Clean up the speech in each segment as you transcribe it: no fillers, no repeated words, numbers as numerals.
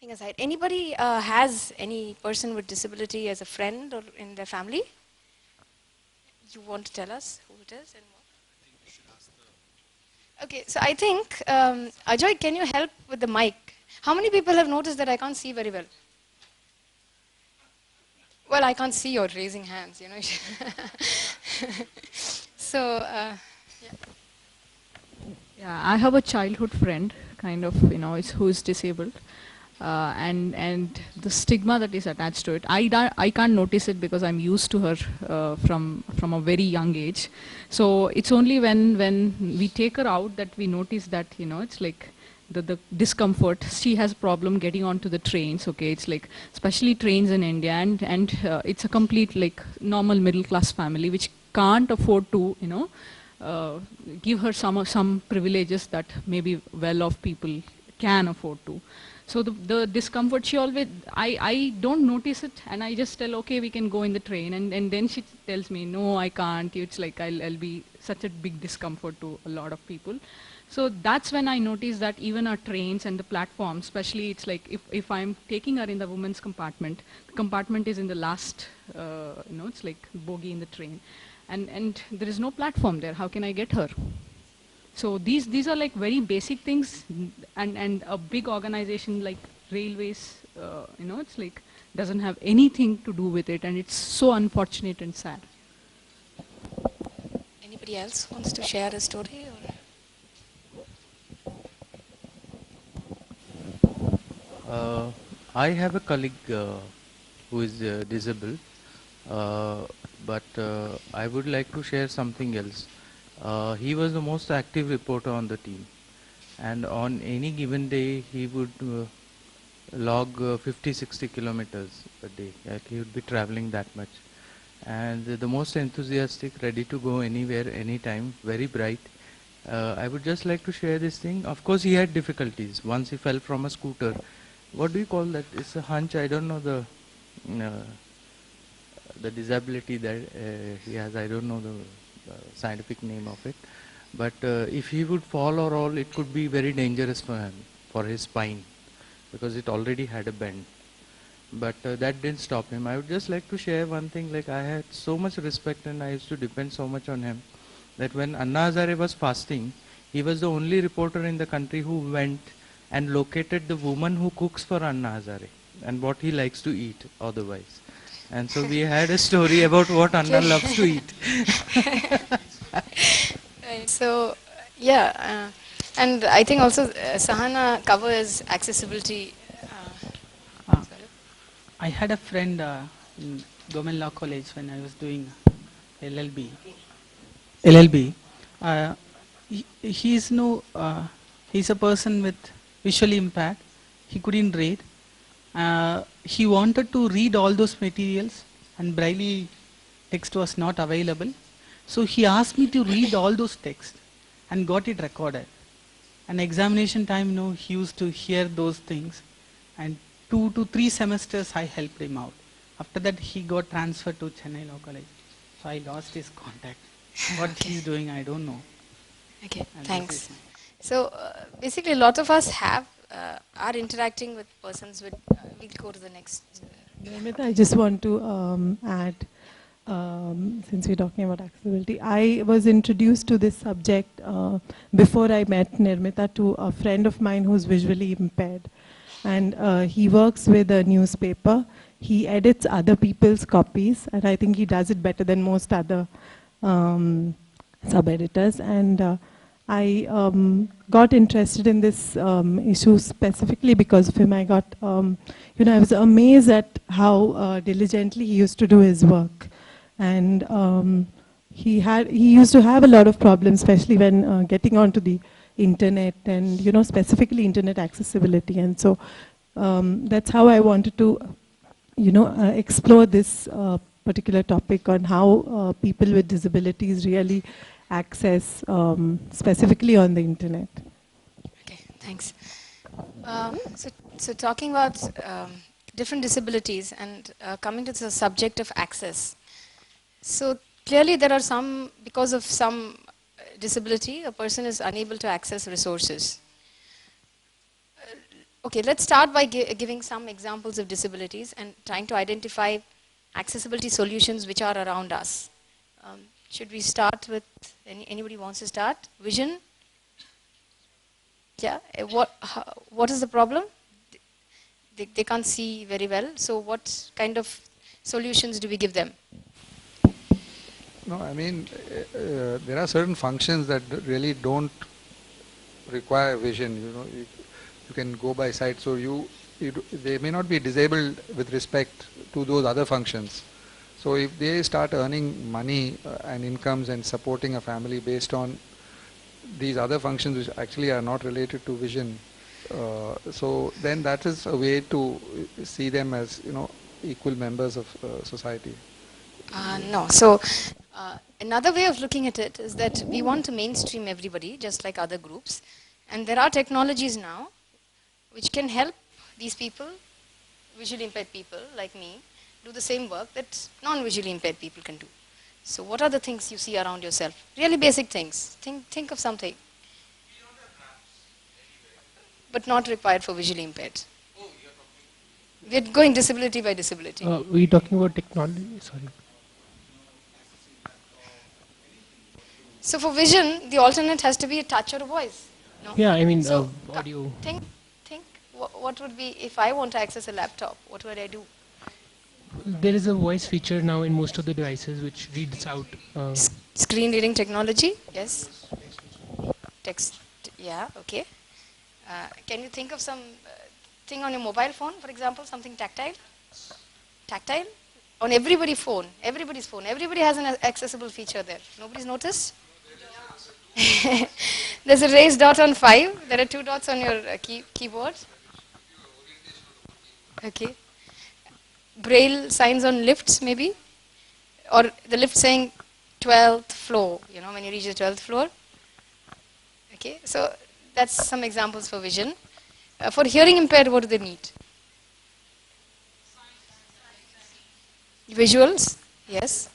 Thing aside, anybody has any person with disability as a friend or in their family? You want to tell us who it is and what? Okay, so I think, Ajoy, can you help with the mic? How many people have noticed that I can't see very well? Well, I can't see your raising hands, you know. So, yeah. Yeah, I have a childhood friend, kind of, is who's disabled, and the stigma that is attached to it. I can't notice it because I'm used to her from a very young age. So it's only when we take her out that we notice that it's like the discomfort. She has problem getting onto the trains. Okay, it's like especially trains in India, and it's a complete like normal middle class family which can't afford to uh, give her some privileges that maybe well-off people can afford to. So the discomfort, she always, I don't notice it, and I just tell, okay, we can go in the train, and then she tells me, no, I can't. It's like I'll be such a big discomfort to a lot of people. So that's when I notice that even our trains and the platforms, especially it's like if I'm taking her in the women's compartment, the compartment is in the last, it's like bogie in the train, and there is no platform there. How can I get her? So these are like very basic things, and a big organization like railways, it's like doesn't have anything to do with it, and it's so unfortunate and sad. Anybody else wants to share a story? Or? Uh, I have a colleague who is disabled, uh, but I would like to share something else. He was the most active reporter on the team, and on any given day he would log 50-60 kilometers a day. Like he would be traveling that much, and the most enthusiastic, ready to go anywhere, anytime, very bright. I would just like to share this thing. Of course, he had difficulties. Once he fell from a scooter. What do you call that? It's a hunch. I don't know uh, the disability that he has. I don't know the scientific name of it. But if he would fall or all, it could be very dangerous for him, for his spine, because it already had a bend. But that didn't stop him. I would just like to share one thing. Like I had so much respect and I used to depend so much on him that when Anna Hazare was fasting, he was the only reporter in the country who went and located the woman who cooks for Anna Hazare and what he likes to eat otherwise. And so we had a story about what Anna loves to Okay. eat. Right. So, yeah, and I think also Sahana covers accessibility. Uh, Sorry. I had a friend in Government Law College when I was doing LLB. LLB. Uh, he's no. He's a person with visually impaired. He couldn't read. He wanted to read all those materials, and Braille text was not available. So he asked me to read all those texts, and got it recorded. And examination time, he used to hear those things, and 2 to 3 semesters I helped him out. After that, he got transferred to Chennai Law College. So I lost his contact. What Okay. he's doing, I don't know. Okay, And this is thanks. my. So basically, a lot of us have are interacting with persons with. We'll go to the next. Nirmita, I just want to add, since we're talking about accessibility, I was introduced to this subject before I met Nirmita to a friend of mine who's visually impaired. And he works with a newspaper. He edits other people's copies, and I think he does it better than most other sub-editors. And I got interested in this issue specifically because of him. I got, I was amazed at how diligently he used to do his work. And he used to have a lot of problems, especially when getting onto the internet and, specifically internet accessibility. And so that's how I wanted to, explore this particular topic on how people with disabilities really access specifically on the internet. Okay, thanks. So talking about different disabilities and coming to the subject of access. So clearly there are some, because of some disability, a person is unable to access resources. Okay, let's start by giving some examples of disabilities and trying to identify accessibility solutions which are around us. Should we start with, anybody wants to start? Vision? Yeah, what is the problem? They can't see very well, so what kind of solutions do we give them? No, I mean, there are certain functions that really don't require vision. You can go by sight, so they may not be disabled with respect to those other functions. So if they start earning money and incomes and supporting a family based on these other functions which actually are not related to vision, so then that is a way to see them as equal members of society. No. So another way of looking at it is that we want to mainstream everybody, just like other groups. And there are technologies now which can help these people, visually impaired people like me, do the same work that non-visually impaired people can do. So what are the things you see around yourself? Really basic things. Think of something. But not required for visually impaired. We're going disability by disability. Were you talking about technology? Sorry. So for vision, the alternate has to be a touch or a voice. No? Yeah, I mean, So audio. think what would be, if I want to access a laptop, what would I do? There is a voice feature now in most of the devices which reads out. Screen reading technology, yes. Text, yeah, okay. Can you think of some thing on your mobile phone, for example, something tactile? Tactile? On everybody's phone, everybody has an accessible feature there. Nobody's noticed? There's a raised dot on 5. There are 2 dots on your keyboard. Okay. Braille signs on lifts, maybe? Or the lift saying 12th floor, when you reach the 12th floor. Okay, so that's some examples for vision. For hearing impaired, what do they need? Visuals, yes.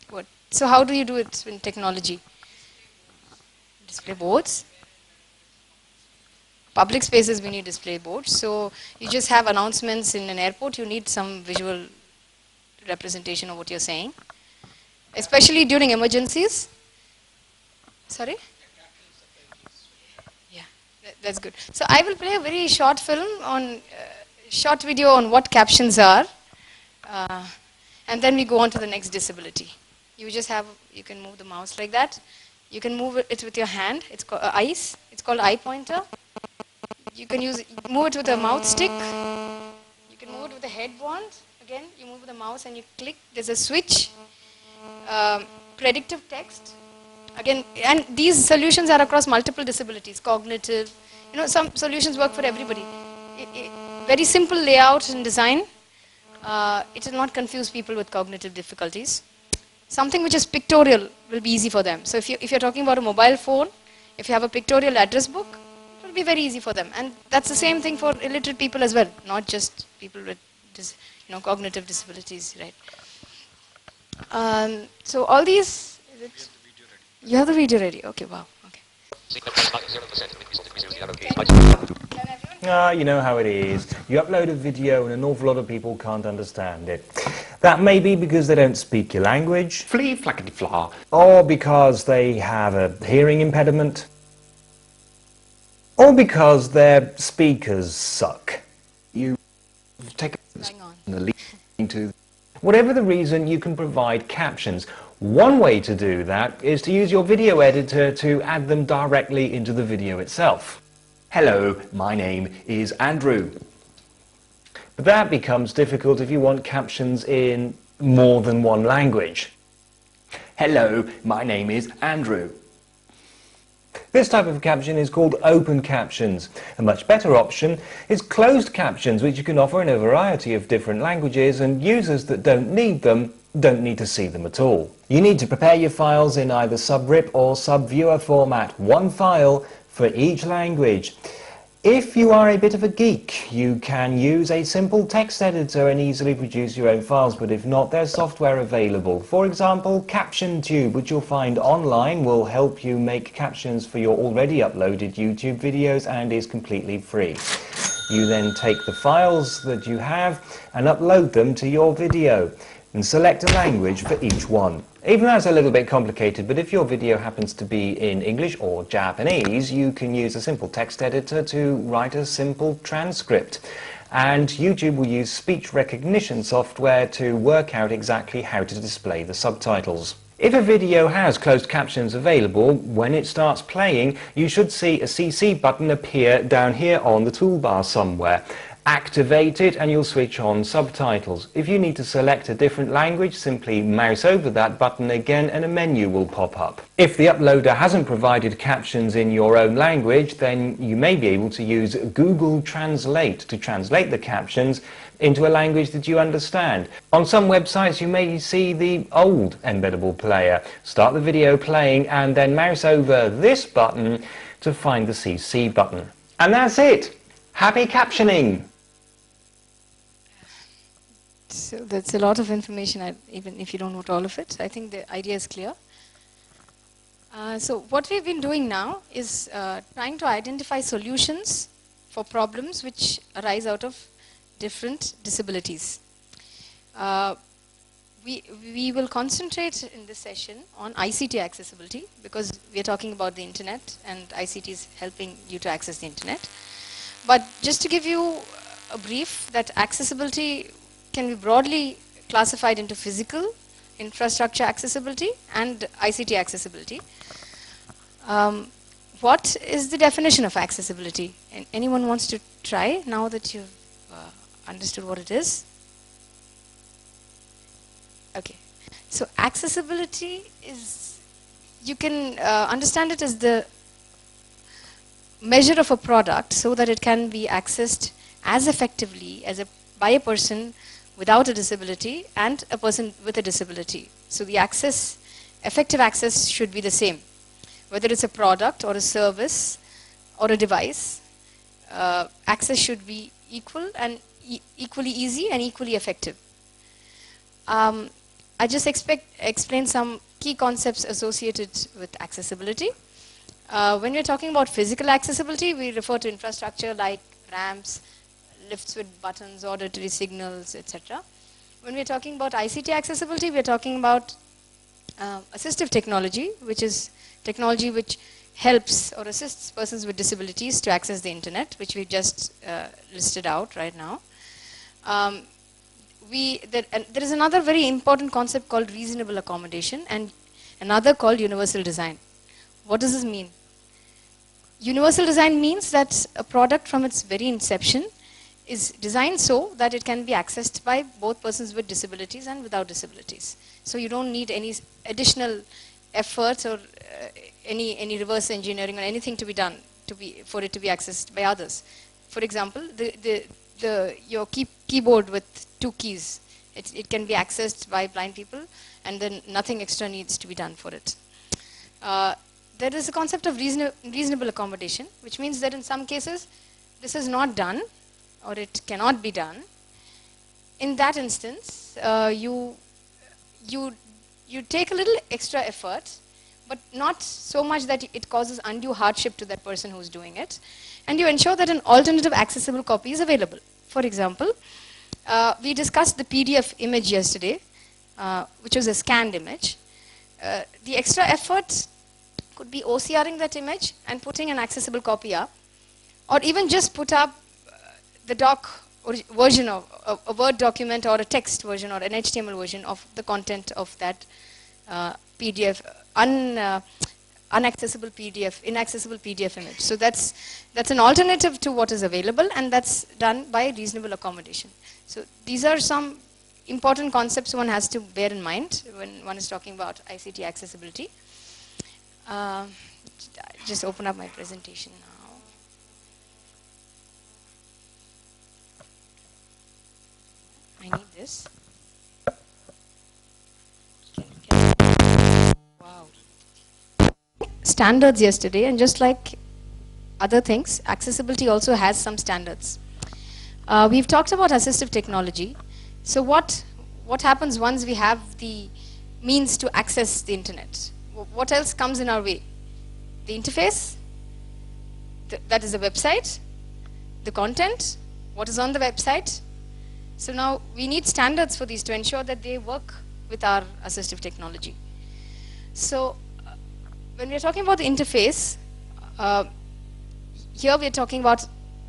What? So how do you do it in technology? Display boards. Public spaces, we need display boards. So you just have announcements in an airport, you need some visual representation of what you're saying. Especially during emergencies. Sorry? Yeah, that's good. So I will play a very short film on, short video on what captions are. And then we go on to the next disability. You can move the mouse like that. You can move it with your hand. It's called eyes. It's called eye pointer. You can move it with a mouth stick. You can move it with a head wand. Again, you move the mouse and you click. There's a switch. Predictive text. Again, and these solutions are across multiple disabilities. Cognitive. Some solutions work for everybody. Very simple layout and design. It will not confuse people with cognitive difficulties. Something which is pictorial will be easy for them. So if you're talking about a mobile phone, if you have a pictorial address book, it will be very easy for them. And that's the same thing for illiterate people as well, not just people with cognitive disabilities, right? So all these, you have the video ready? Okay, wow. Okay. You know how it is. You upload a video and an awful lot of people can't understand it. That may be because they don't speak your language. Flea flackety flaw. Or because they have a hearing impediment. Or because their speakers suck. You take the lead to... Whatever the reason, you can provide captions. One way to do that is to use your video editor to add them directly into the video itself. Hello, my name is Andrew. But that becomes difficult if you want captions in more than one language. Hello, my name is Andrew. This type of caption is called open captions. A much better option is closed captions, which you can offer in a variety of different languages, and users that don't need them don't need to see them at all. You need to prepare your files in either subrip or subviewer format, one file for each language. If you are a bit of a geek, you can use a simple text editor and easily produce your own files, but if not, there's software available. For example, CaptionTube, which you'll find online, will help you make captions for your already uploaded YouTube videos and is completely free. You then take the files that you have and upload them to your video and select a language for each one. Even that's a little bit complicated, but if your video happens to be in English or Japanese, you can use a simple text editor to write a simple transcript. And YouTube will use speech recognition software to work out exactly how to display the subtitles. If a video has closed captions available, when it starts playing, you should see a CC button appear down here on the toolbar somewhere. Activate it and you'll switch on subtitles. If you need to select a different language, simply mouse over that button again and a menu will pop up. If the uploader hasn't provided captions in your own language, then you may be able to use Google Translate to translate the captions into a language that you understand. On some websites you may see the old embeddable player. Start the video playing and then mouse over this button to find the CC button. And that's it! Happy captioning! So that's a lot of information, even if you don't note all of it. I think the idea is clear. So what we've been doing now is trying to identify solutions for problems which arise out of different disabilities. We will concentrate in this session on ICT accessibility because we are talking about the internet and ICT is helping you to access the internet. But just to give you a brief, that accessibility can be broadly classified into physical infrastructure accessibility and ICT accessibility. What is the definition of accessibility? And anyone wants to try now that you've understood what it is? Okay. So accessibility is, you can understand it as the measure of a product so that it can be accessed as effectively as by a person without a disability and a person with a disability. So the access, effective access should be the same. Whether it's a product or a service or a device, access should be equal and equally easy and equally effective. I just explain some key concepts associated with accessibility. When we're talking about physical accessibility, we refer to infrastructure like ramps, lifts with buttons, auditory signals, etc. When we're talking about ICT accessibility, we're talking about assistive technology, which is technology which helps or assists persons with disabilities to access the internet, which we just listed out right now. There is another very important concept called reasonable accommodation and another called universal design. What does this mean? Universal design means that a product from its very inception is designed so that it can be accessed by both persons with disabilities and without disabilities. So you don't need any additional efforts or any reverse engineering or anything to be done for it to be accessed by others. For example, your keyboard with 2 keys, it can be accessed by blind people and then nothing extra needs to be done for it. There is a concept of reasonable accommodation, which means that in some cases this is not done or it cannot be done. In that instance, you take a little extra effort, but not so much that it causes undue hardship to that person who's doing it, and you ensure that an alternative accessible copy is available. For example, we discussed the PDF image yesterday, which was a scanned image. The extra effort could be OCRing that image and putting an accessible copy up, or even just put up the version of a Word document or a text version or an HTML version of the content of that PDF, inaccessible PDF image. So that's an alternative to what is available, and that's done by reasonable accommodation. So these are some important concepts one has to bear in mind when one is talking about ICT accessibility. Just open up my presentation now. I need this. Wow. Standards yesterday, and just like other things, accessibility also has some standards. We've talked about assistive technology. So what happens once we have the means to access the internet? What else comes in our way? The interface, that is the website, the content, what is on the website. So now we need standards for these to ensure that they work with our assistive technology. So when we're talking about the interface, here we're talking about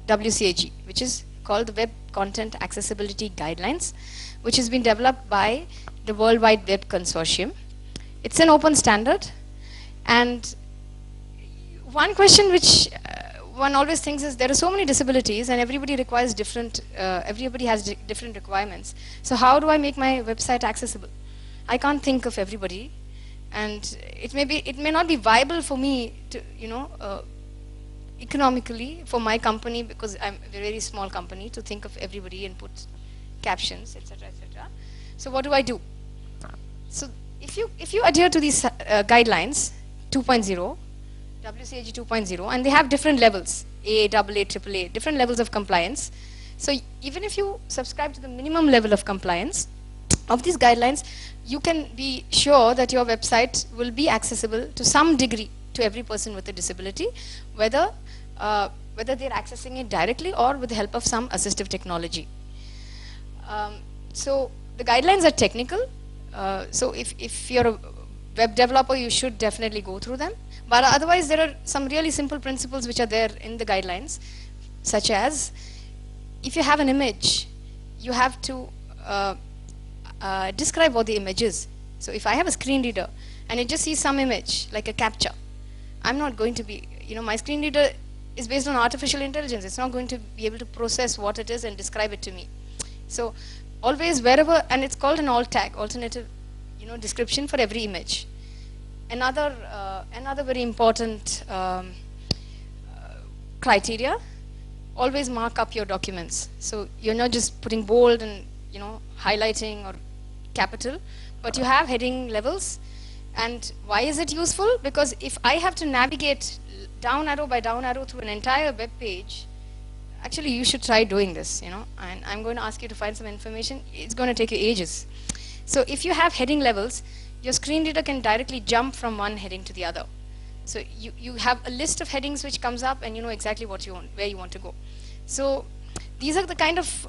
WCAG, which is called the Web Content Accessibility Guidelines, which has been developed by the World Wide Web Consortium. It's an open standard, and one question which one always thinks is there are so many disabilities and everybody requires different, everybody has different requirements. So how do I make my website accessible? I can't think of everybody, and it may not be viable for me to, economically for my company, because I'm a very small company, to think of everybody and put captions, etc., etc. So what do I do? So if you adhere to these guidelines, 2.0, WCAG 2.0, and they have different levels, A, AA, AAA, different levels of compliance. So even if you subscribe to the minimum level of compliance of these guidelines, you can be sure that your website will be accessible to some degree to every person with a disability, whether they're accessing it directly or with the help of some assistive technology. So the guidelines are technical. So if you're a web developer, you should definitely go through them. But otherwise, there are some really simple principles which are there in the guidelines, such as if you have an image, you have to describe what the image is. So if I have a screen reader and it just sees some image, like a captcha, I'm not going to be, my screen reader is based on artificial intelligence. It's not going to be able to process what it is and describe it to me. So always wherever, and it's called an alt tag, alternative, description for every image. Another very important criteria, always mark up your documents. So you're not just putting bold and highlighting or capital, but you have heading levels. And why is it useful? Because if I have to navigate down arrow by down arrow through an entire web page, actually you should try doing this, and I'm going to ask you to find some information. It's going to take you ages. So if you have heading levels, your screen reader can directly jump from one heading to the other. So you have a list of headings which comes up, and you know exactly what you want, where you want to go. So these are the kind of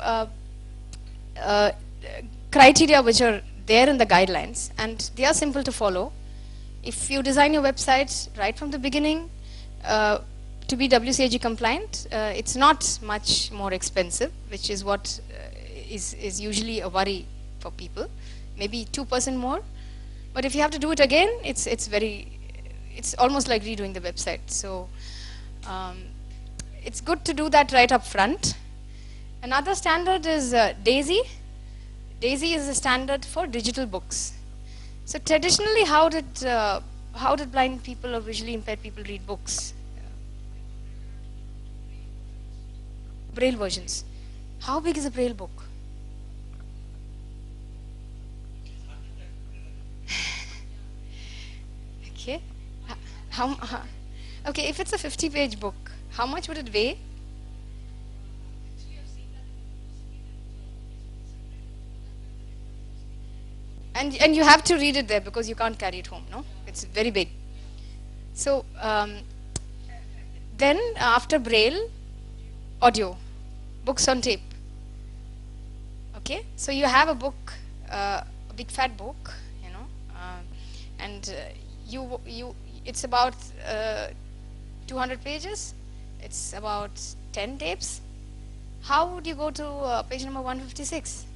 criteria which are there in the guidelines, and they are simple to follow. If you design your website right from the beginning to be WCAG compliant, it's not much more expensive, which is what is usually a worry for people. Maybe 2% more, but if you have to do it again, it's almost like redoing the website. So it's good to do that right up front. Another standard is DAISY. DAISY is a standard for digital books. So traditionally, how did blind people or visually impaired people read books? Braille versions. How big is a Braille book? Okay. Okay, if it's a 50-page book, how much would it weigh? And you have to read it there because you can't carry it home, no? It's very big. So then after Braille, audio, books on tape. Okay, so you have a book, a big fat book, and it's about 200 pages. It's about 10 tapes. How would you go to page number 156?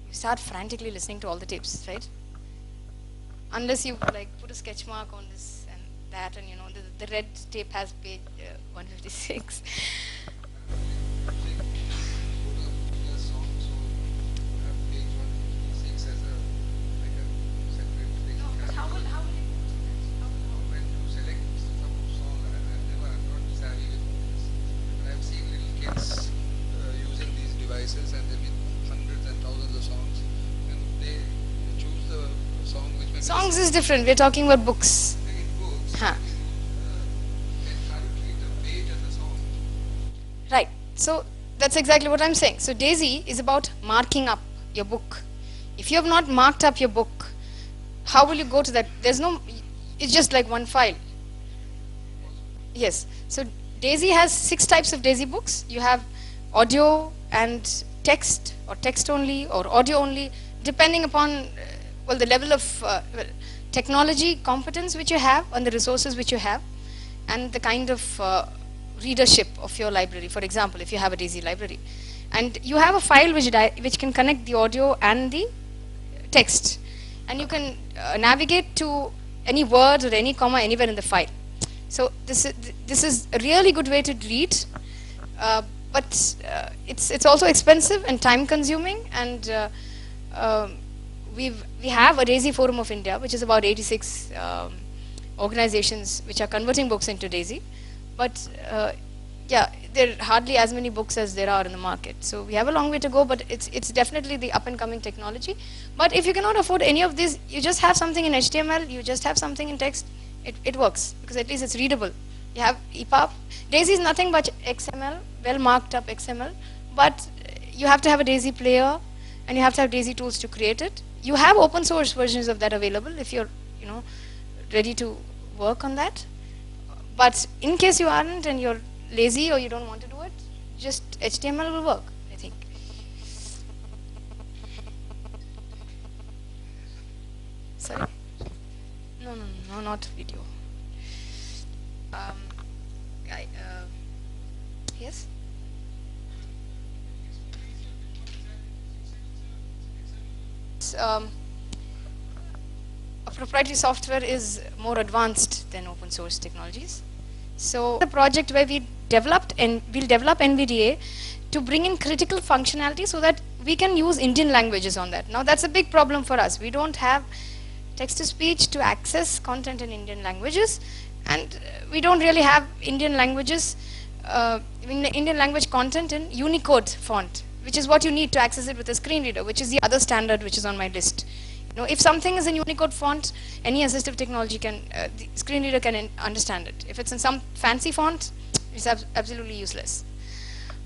You start frantically listening to all the tapes, right? Unless you like put a sketch mark on this and that, and the red tape has page 156. Using these devices, and there be hundreds and thousands of songs, and they choose the song which may Songs is different. We're talking about books. books. Huh. How do you So that's exactly what I'm saying. So DAISY is about marking up your book. If you have not marked up your book, how will you go to that? There's no, it's just like one file. Yes. So DAISY has 6 types of DAISY books. You have audio and text, or text only, or audio only, depending upon well, the level of technology competence which you have and the resources which you have, and the kind of readership of your library. For example, if you have a DAISY library, and you have a file which can connect the audio and the text, and you can navigate to any words or any comma anywhere in the file. So this is a really good way to read, but it's also expensive and time consuming, and we have a DAISY Forum of India, which is about 86 organizations which are converting books into DAISY, but yeah, there are hardly as many books as there are in the market. So we have a long way to go, but it's definitely the up and coming technology. But if you cannot afford any of this, you just have something in HTML, you just have something in text, it works, because at least it's readable. You have EPUB. DAISY is nothing but XML, well marked up XML, but you have to have a DAISY player, and you have to have DAISY tools to create it. You have open source versions of that available if you're, ready to work on that. But in case you aren't and you're lazy or you don't want to do it, just HTML will work, I think. Sorry? No, not video. Yes? A proprietary software is more advanced than open source technologies. So the project where we'll develop NVDA to bring in critical functionality so that we can use Indian languages on that. Now that's a big problem for us. We don't have text-to-speech to access content in Indian languages, and we don't really have Indian languages, Indian language content in Unicode font, which is what you need to access it with a screen reader, which is the other standard which is on my list. If something is in Unicode font, any assistive technology can, the screen reader can understand it. If it's in some fancy font, it's absolutely useless.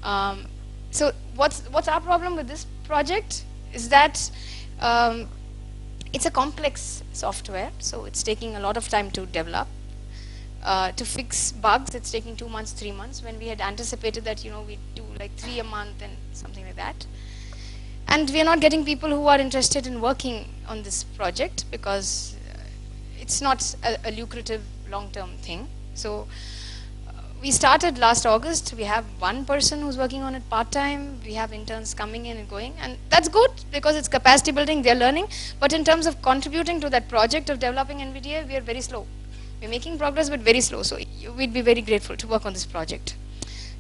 So what's our problem with this project is that it's a complex software, so it's taking a lot of time to develop. To fix bugs, it's taking 2 months, 3 months, when we had anticipated that we do like 3 a month and something like that. And we are not getting people who are interested in working on this project because it's not a lucrative long-term thing. So we started last August. We have one person who's working on it part-time. We have interns coming in and going, and that's good because it's capacity building, they're learning. But in terms of contributing to that project of developing NVDA, we are very slow. We're making progress, but very slow. So we'd be very grateful to work on this project.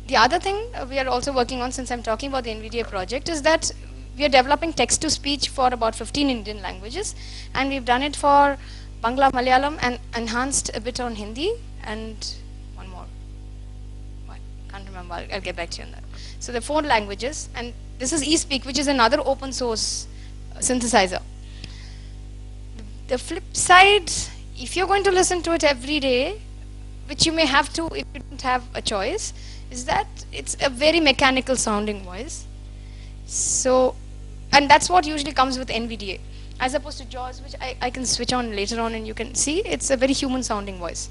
The other thing we are also working on, since I'm talking about the NVDA project, is that we are developing text-to-speech for about 15 Indian languages, and we've done it for Bangla, Malayalam, and enhanced a bit on Hindi, and one more. I can't remember. I'll get back to you on that. So the 4 languages, and this is eSpeak, which is another open source synthesizer. The flip side, if you're going to listen to it every day, which you may have to if you don't have a choice, is that it's a very mechanical sounding voice. So, and that's what usually comes with NVDA, as opposed to JAWS, which I can switch on later on and you can see it's a very human sounding voice.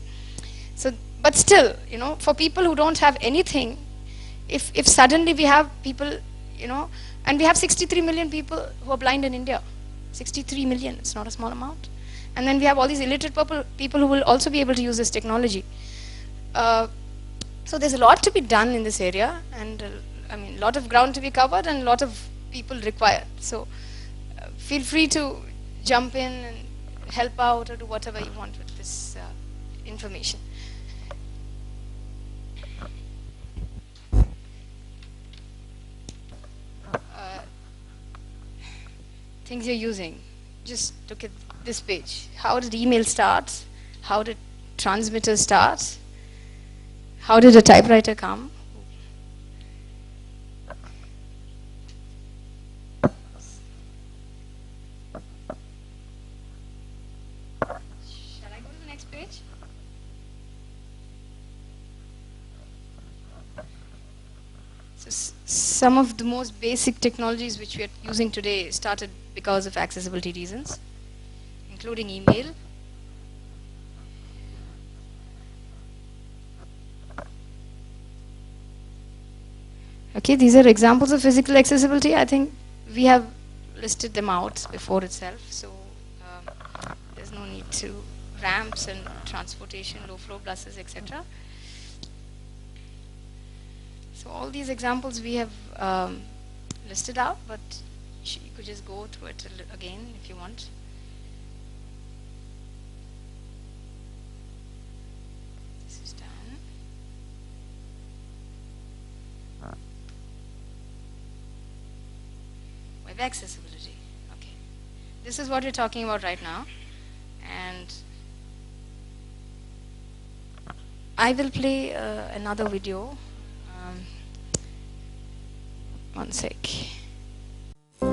So, but still, for people who don't have anything, if suddenly we have people, and we have 63 million people who are blind in India, 63 million, it's not a small amount. And then we have all these illiterate people who will also be able to use this technology. So there's a lot to be done in this area, and a lot of ground to be covered and a lot of people required. So feel free to jump in and help out or do whatever you want with this information. Things you're using. Just look at this page. How did email start? How did transmitter start? How did a typewriter come? Shall I go to the next page? So some of the most basic technologies which we are using today started because of accessibility reasons, including email. Okay, these are examples of physical accessibility. I think we have listed them out before itself, so there's no need to ramps and transportation, low flow buses, etc. So all these examples we have listed out, but you could just go through it again if you want. This is done. Web accessibility. Okay. This is what we're talking about right now. And I will play another video. One sec. When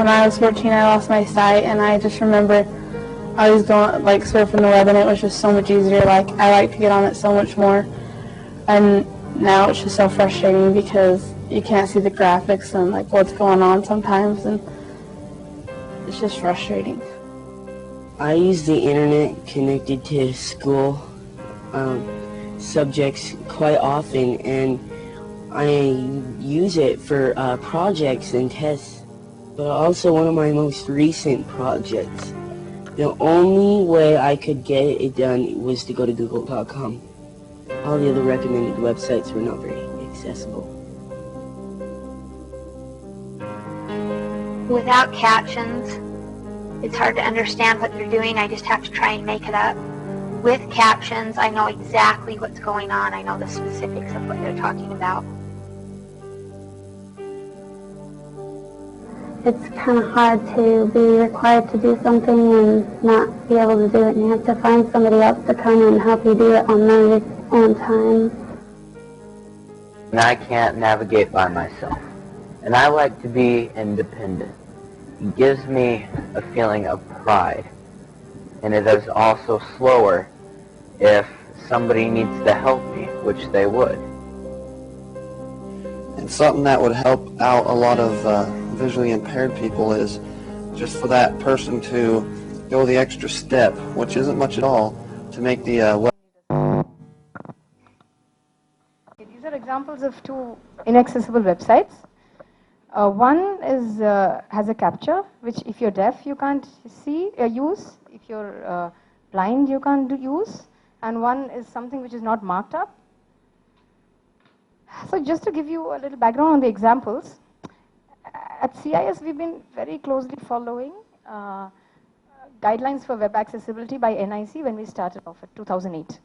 I was 14, I lost my sight, and I just remember I was going, like, surfing the web, and it was just so much easier. Like, I like to get on it so much more. And now it's just so frustrating because you can't see the graphics and, like, what's going on sometimes, and it's just frustrating. I use the internet connected to school subjects quite often, and I use it for projects and tests, but also one of my most recent projects. The only way I could get it done was to go to google.com. All the other recommended websites were not very accessible. Without captions, it's hard to understand what they're doing. I just have to try and make it up. With captions, I know exactly what's going on. I know the specifics of what they're talking about. It's kind of hard to be required to do something and not be able to do it. And you have to find somebody else to come and help you do it on their own time. And I can't navigate by myself. And I like to be independent. It gives me a feeling of pride. And it is also slower if somebody needs to help me, which they would. And something that would help out a lot of visually impaired people is just for that person to go the extra step, which isn't much at all, to make the web. These are examples of two inaccessible websites. One is has a capture, which if you're deaf you can't use. If you're blind you can't use. And one is something which is not marked up. So just to give you a little background on the examples, at CIS we've been very closely following guidelines for web accessibility by NIC when we started off at 2008.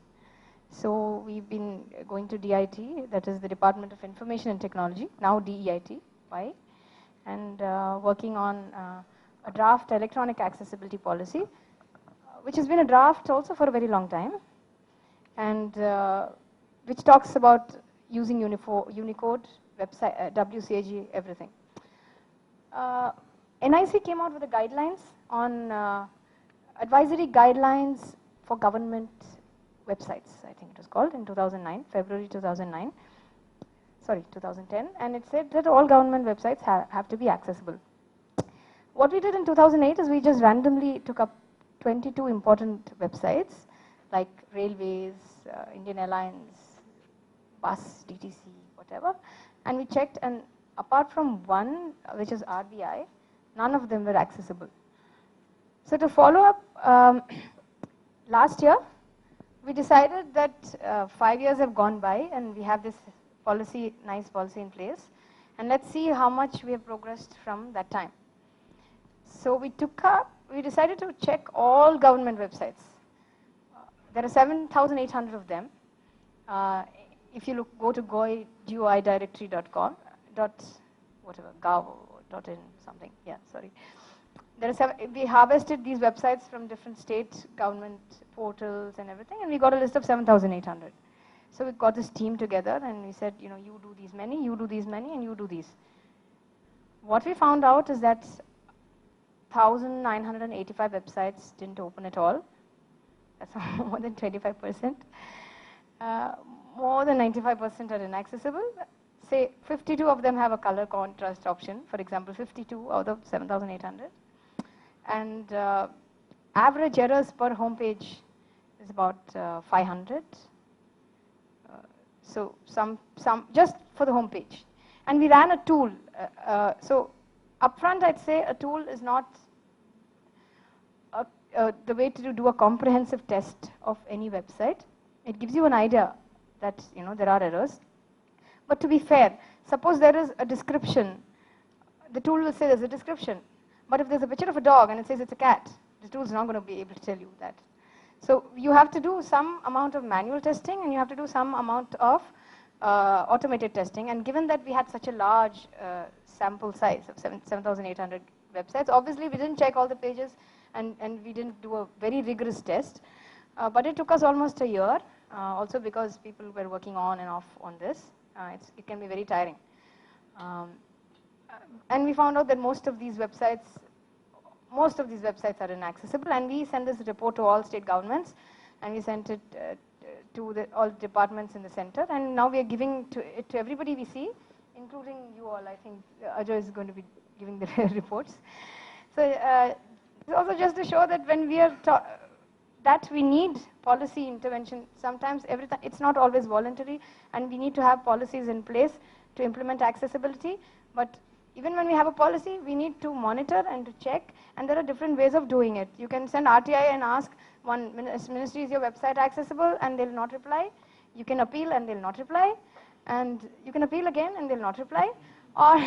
So we've been going to DIT, that is the Department of Information and Technology, now DEIT, why? And working on a draft electronic accessibility policy, which has been a draft also for a very long time, and which talks about using Unicode, website, WCAG, everything. NIC came out with the guidelines on advisory guidelines for government websites, I think it was called, in 2009, February 2009. Sorry, 2010, and it said that all government websites have to be accessible. What we did in 2008 is we just randomly took up 22 important websites like railways, Indian Airlines, bus, DTC, whatever, and we checked, and apart from one, which is RBI, none of them were accessible. So to follow up, last year, we decided that 5 years have gone by and we have this policy, nice policy in place, and let's see how much we have progressed from that time. So we decided to check all government websites. There are 7,800 of them. If you go to goidirectory.com, gov.in something, yeah, sorry. We harvested these websites from different state government portals and everything, and we got a list of 7,800. So we got this team together and we said, you do these many, you do these many, and you do these. What we found out is that 1,985 websites didn't open at all. That's more than 25%. more than 95% are inaccessible. Say 52 of them have a color contrast option, for example, 52 out of 7,800. And average errors per home page is about 500. So some just for the home page. And we ran a tool. So upfront, I'd say a tool is not the way to do a comprehensive test of any website. It gives you an idea that there are errors. But to be fair, suppose there is a description. The tool will say there's a description. But if there's a picture of a dog and it says it's a cat, the tool is not going to be able to tell you that. So you have to do some amount of manual testing and you have to do some amount of automated testing. And given that we had such a large sample size of 7,800 websites, obviously we didn't check all the pages and we didn't do a very rigorous test. But it took us almost a year, also because people were working on and off on this. It can be very tiring. And we found out that most of these websites are inaccessible, and we sent this report to all state governments, and we sent it to all departments in the center, and now we are giving it to everybody we see, including you all. I think Ajay is going to be giving the reports. So it's also just to show that when we are that we need policy intervention. Sometimes it's not always voluntary, and we need to have policies in place to implement accessibility. But even when we have a policy, we need to monitor and to check, and there are different ways of doing it. You can send RTI and ask one ministry, is your website accessible, and they'll not reply. You can appeal and they'll not reply, and you can appeal again and they'll not reply. Or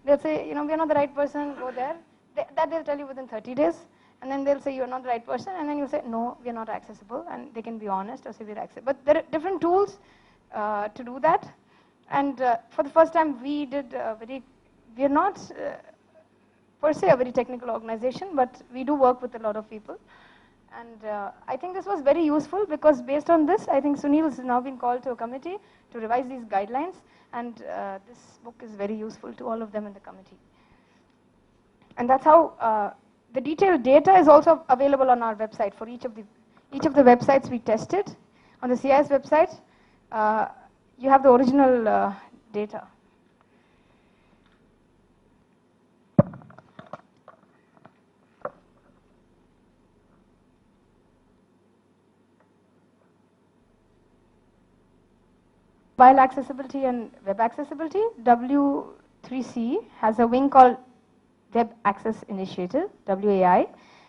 they'll say, we are not the right person, go there. That they'll tell you within 30 days. And then they'll say you're not the right person, and then you say, no, we are not accessible, and they can be honest or say we're accessible. But there are different tools to do that. And for the first time, we are not per se a very technical organization, but we do work with a lot of people. And I think this was very useful because based on this, I think Sunil has now been called to a committee to revise these guidelines, and this book is very useful to all of them in the committee. And that's how the detailed data is also available on our website for each of the websites we tested. On the CIS website, you have the original data. Mobile accessibility and web accessibility, W3C has a wing called Web Access Initiative, WAI,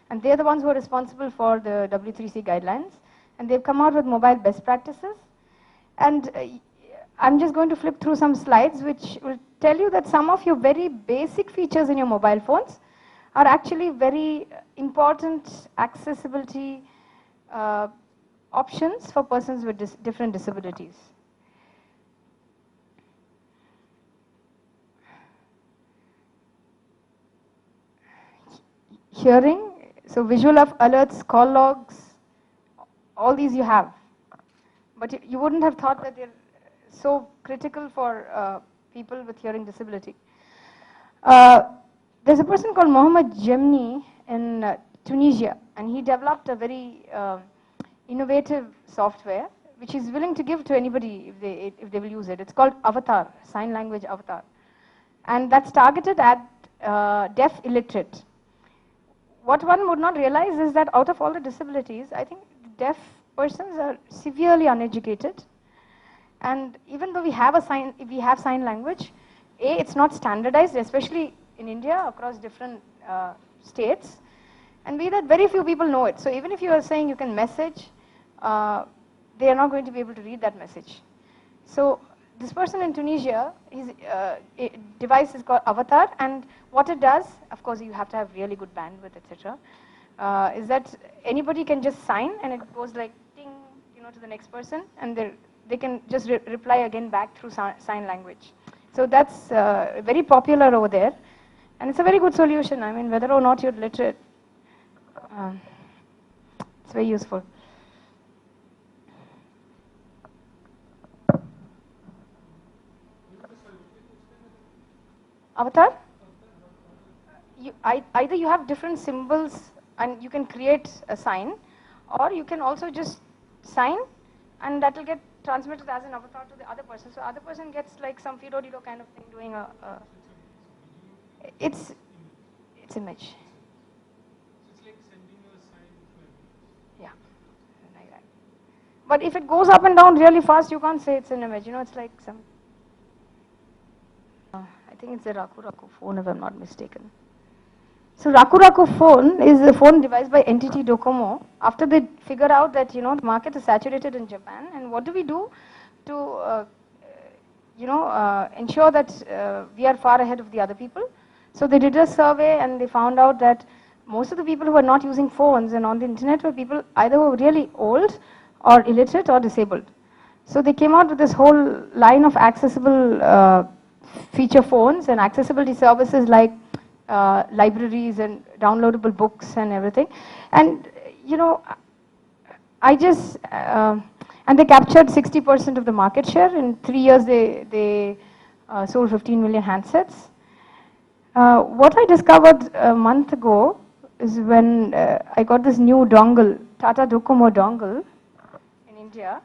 and they're the ones who are responsible for the W3C guidelines, and they've come out with mobile best practices. And I'm just going to flip through some slides which will tell you that some of your very basic features in your mobile phones are actually very important accessibility options for persons with different disabilities. Hearing, so visual alerts, call logs, all these you have. But you wouldn't have thought that they're so critical for people with hearing disability. There's a person called Mohammed Jemni in Tunisia, and he developed a very innovative software which he's willing to give to anybody if they will use it. It's called Avatar, sign language Avatar. And that's targeted at deaf illiterate. What one would not realize is that out of all the disabilities, I think deaf persons are severely uneducated. And even though we have sign language, A, it's not standardized, especially in India across different states. And B, that very few people know it. So even if you are saying you can message, they are not going to be able to read that message. So this person in Tunisia, his device is called Avatar, and what it does, of course you have to have really good bandwidth, etc., is that anybody can just sign, and it goes like ding, to the next person, and they can just reply again back through sign language. So that's very popular over there, and it's a very good solution. I mean, whether or not you're literate, it's very useful. Avatar? Either you have different symbols and you can create a sign, or you can also just sign and that will get transmit it as an avatar to the other person. So other person gets like some fido-dido kind of thing doing it's image. Yeah, like that. But if it goes up and down really fast, you can't say it's an image. You know, it's like some. I think it's a Raku Raku phone, if I'm not mistaken. So Raku Raku phone is a phone devised by NTT Docomo after they figured out that, you know, the market is saturated in Japan, and what do we do to ensure that we are far ahead of the other people. So they did a survey and they found out that most of the people who were not using phones and on the internet were people either who were really old or illiterate or disabled. So they came out with this whole line of accessible feature phones and accessibility services like libraries and downloadable books and everything. And you know, I just and they captured 60% of the market share. In 3 years, they sold 15 million handsets. What I discovered a month ago is when I got this new dongle, Tata Docomo dongle in India,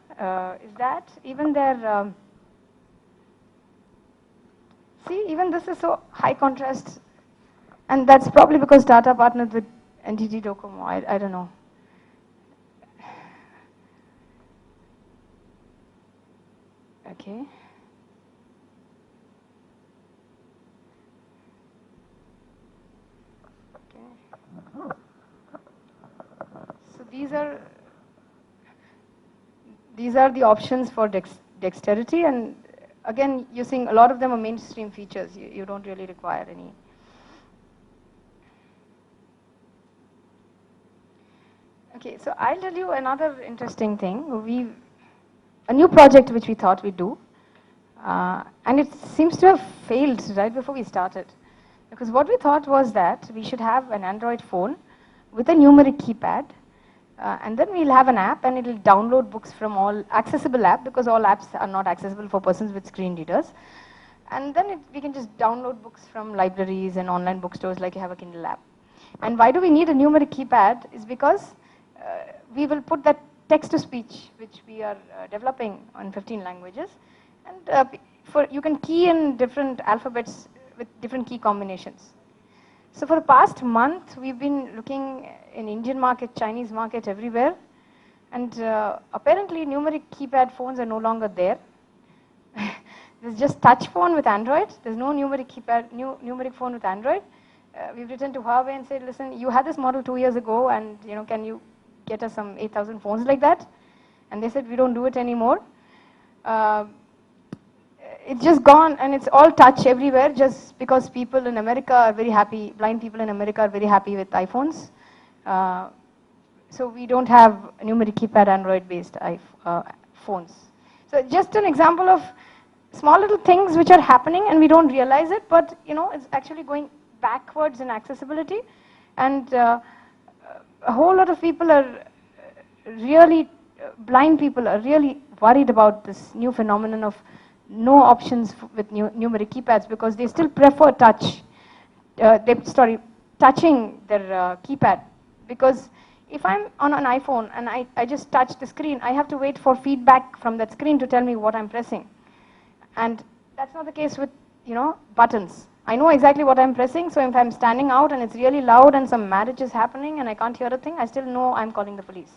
is that even their, see, even this is so high contrast. And that's probably because Tata partnered with NTT Docomo, I don't know. Okay. So these are the options for dexterity, and again, using a lot of them are mainstream features. You don't really require any. Okay, so I'll tell you another interesting thing. A new project which we thought we'd do, and it seems to have failed right before we started. Because what we thought was that we should have an Android phone with a numeric keypad, and then we'll have an app and it'll download books from all accessible apps, because all apps are not accessible for persons with screen readers. And then we can just download books from libraries and online bookstores like you have a Kindle app. And why do we need a numeric keypad is because we will put that text-to-speech, which we are developing on 15 languages. And you can key in different alphabets with different key combinations. So for the past month, we've been looking in Indian market, Chinese market, everywhere. And apparently, numeric keypad phones are no longer there. There's just touch phone with Android. There's no numeric keypad, numeric phone with Android. We've written to Huawei and said, listen, you had this model 2 years ago, and you know, can you get us some 8,000 phones like that? And they said, we don't do it anymore. It's just gone, and it's all touch everywhere, just because people in America are very happy, blind people in America are very happy with iPhones. So we don't have numeric keypad Android-based phones. So just an example of small little things which are happening and we don't realize it, but you know, it's actually going backwards in accessibility. And a whole lot of people are really, blind people are really worried about this new phenomenon of no options with numeric keypads, because they still prefer touch. Touching their keypad, because if I'm on an iPhone and I just touch the screen, I have to wait for feedback from that screen to tell me what I'm pressing. And that's not the case with, you know, buttons. I know exactly what I'm pressing, so if I'm standing out and it's really loud and some marriage is happening and I can't hear a thing, I still know I'm calling the police.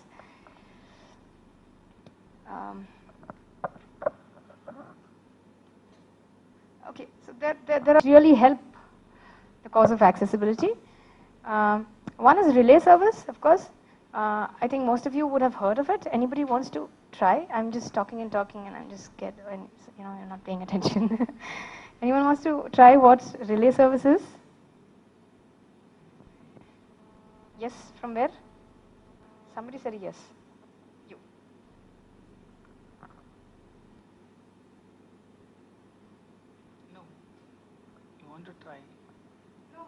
Okay, so there are really help the cause of accessibility. One is relay service, of course. I think most of you would have heard of it. Anybody wants to try? I'm just talking and I'm just scared when you know, you're not paying attention. Anyone wants to try what relay service is? Yes, from where? Somebody said yes. You. No. You want to try? No,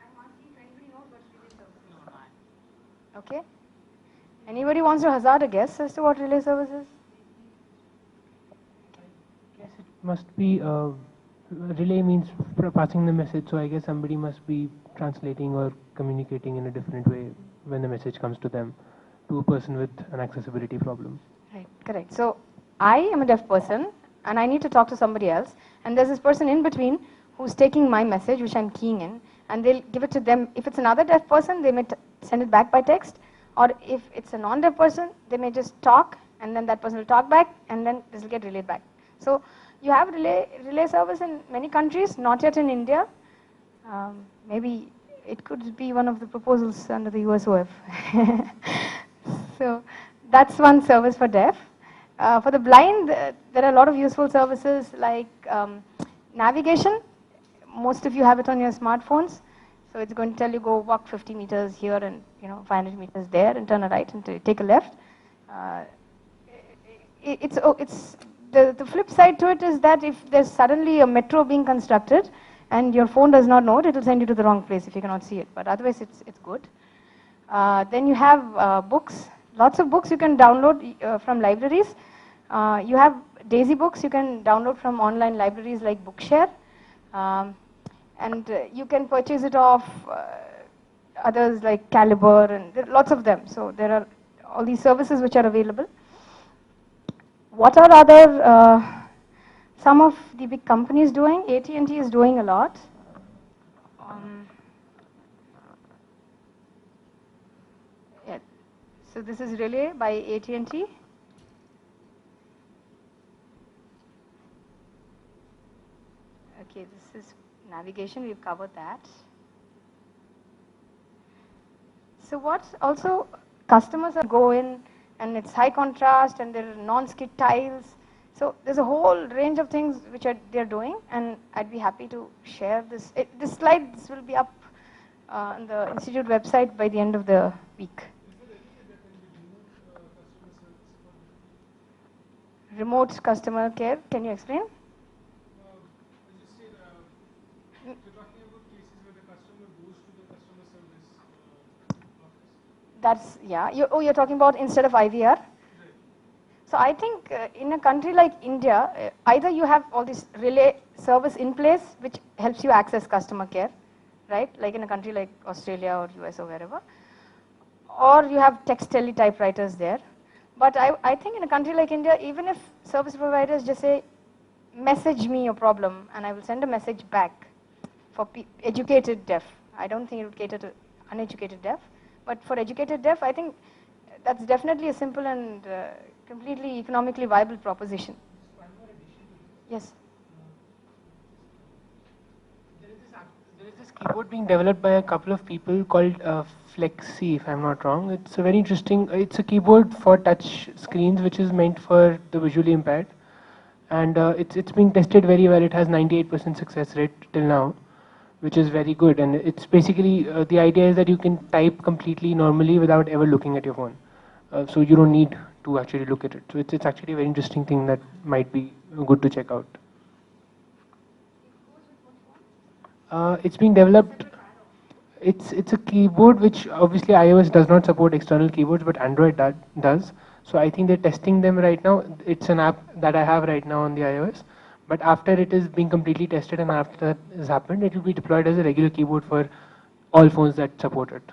I'm asking if anybody knows what relay service is. No, no. Okay. Anybody wants to hazard a guess as to what relay service is? Yes, it must be relay means passing the message, so I guess somebody must be translating or communicating in a different way when the message comes to them, to a person with an accessibility problem. Right, correct. So I am a deaf person and I need to talk to somebody else, and there's this person in between who's taking my message, which I'm keying in, and they'll give it to them. If it's another deaf person, they may send it back by text, or if it's a non-deaf person, they may just talk, and then that person will talk back, and then this will get relayed back. So you have relay service in many countries, not yet in India. Maybe it could be one of the proposals under the USOF. So that's one service for deaf. For the blind, there are a lot of useful services like navigation. Most of you have it on your smartphones. So it's going to tell you go walk 50 meters here and 500 meters there and turn a right and take a left. It's the flip side to it is that if there's suddenly a metro being constructed and your phone does not know it, it will send you to the wrong place if you cannot see it. But otherwise, it's good. Then you have books. Lots of books you can download from libraries. You have Daisy books you can download from online libraries like Bookshare. And you can purchase it off others like Caliber, and there are lots of them. So there are all these services which are available. What are other some of the big companies doing? AT&T is doing a lot. Yeah. So this is Relay by AT&T. Okay, this is navigation. We've covered that. So what also customers are go in, and it's high contrast, and there are non-skid tiles. So there's a whole range of things which they're doing, and I'd be happy to share this. This slides will be up on the institute website by the end of the week. Remote customer care. Can you explain? That's, yeah. You're talking about instead of IVR? So I think in a country like India, either you have all this relay service in place, which helps you access customer care, right? Like in a country like Australia or US or wherever. Or you have text tele typewriters there. But I think in a country like India, even if service providers just say, message me your problem, and I will send a message back for educated deaf. I don't think it would cater to uneducated deaf. But for educated deaf, I think that's definitely a simple and completely economically viable proposition. Yes. There is this keyboard being developed by a couple of people called Flexi, if I'm not wrong. It's a very interesting, it's a keyboard for touch screens which is meant for the visually impaired. And it's being tested very well. It has 98% success rate till now, which is very good. And it's basically, the idea is that you can type completely normally without ever looking at your phone. So you don't need to actually look at it. So it's actually a very interesting thing that might be good to check out. It's being developed. It's a keyboard which obviously iOS does not support external keyboards, but Android does. So I think they're testing them right now. It's an app that I have right now on the iOS. But after it is being completely tested and after that has happened, it will be deployed as a regular keyboard for all phones that support it.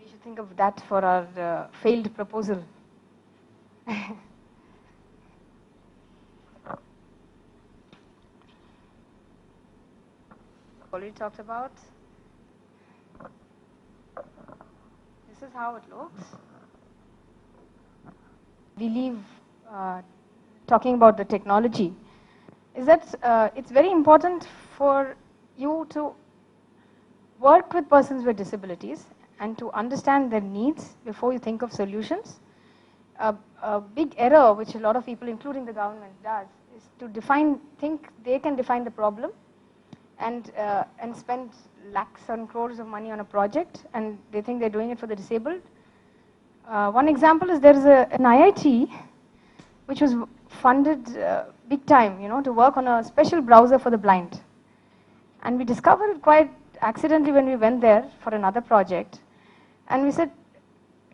We should think of that for our failed proposal. Already talked about. This is how it looks. We leave talking about the technology. Is that it's very important for you to work with persons with disabilities and to understand their needs before you think of solutions. A big error which a lot of people, including the government, does is to think they can define the problem and spend lakhs and crores of money on a project, and they think they're doing it for the disabled. One example is there is an IIT which was funded big time, to work on a special browser for the blind. And we discovered it quite accidentally when we went there for another project. And we said,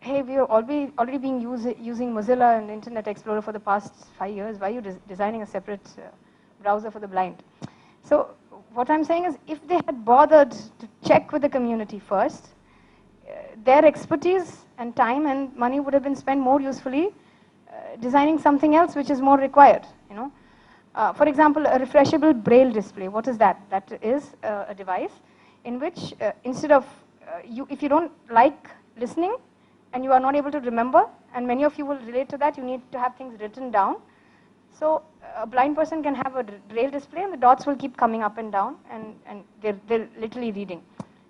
hey, we are already being using Mozilla and Internet Explorer for the past 5 years. Why are you designing a separate browser for the blind? So what I'm saying is, if they had bothered to check with the community first, their expertise and time and money would have been spent more usefully designing something else which is more required, you know. For example, a refreshable braille display. What is that? That is a device in which instead of, if you don't like listening and you are not able to remember, and many of you will relate to that, you need to have things written down. So a blind person can have a braille display and the dots will keep coming up and down, and they're literally reading.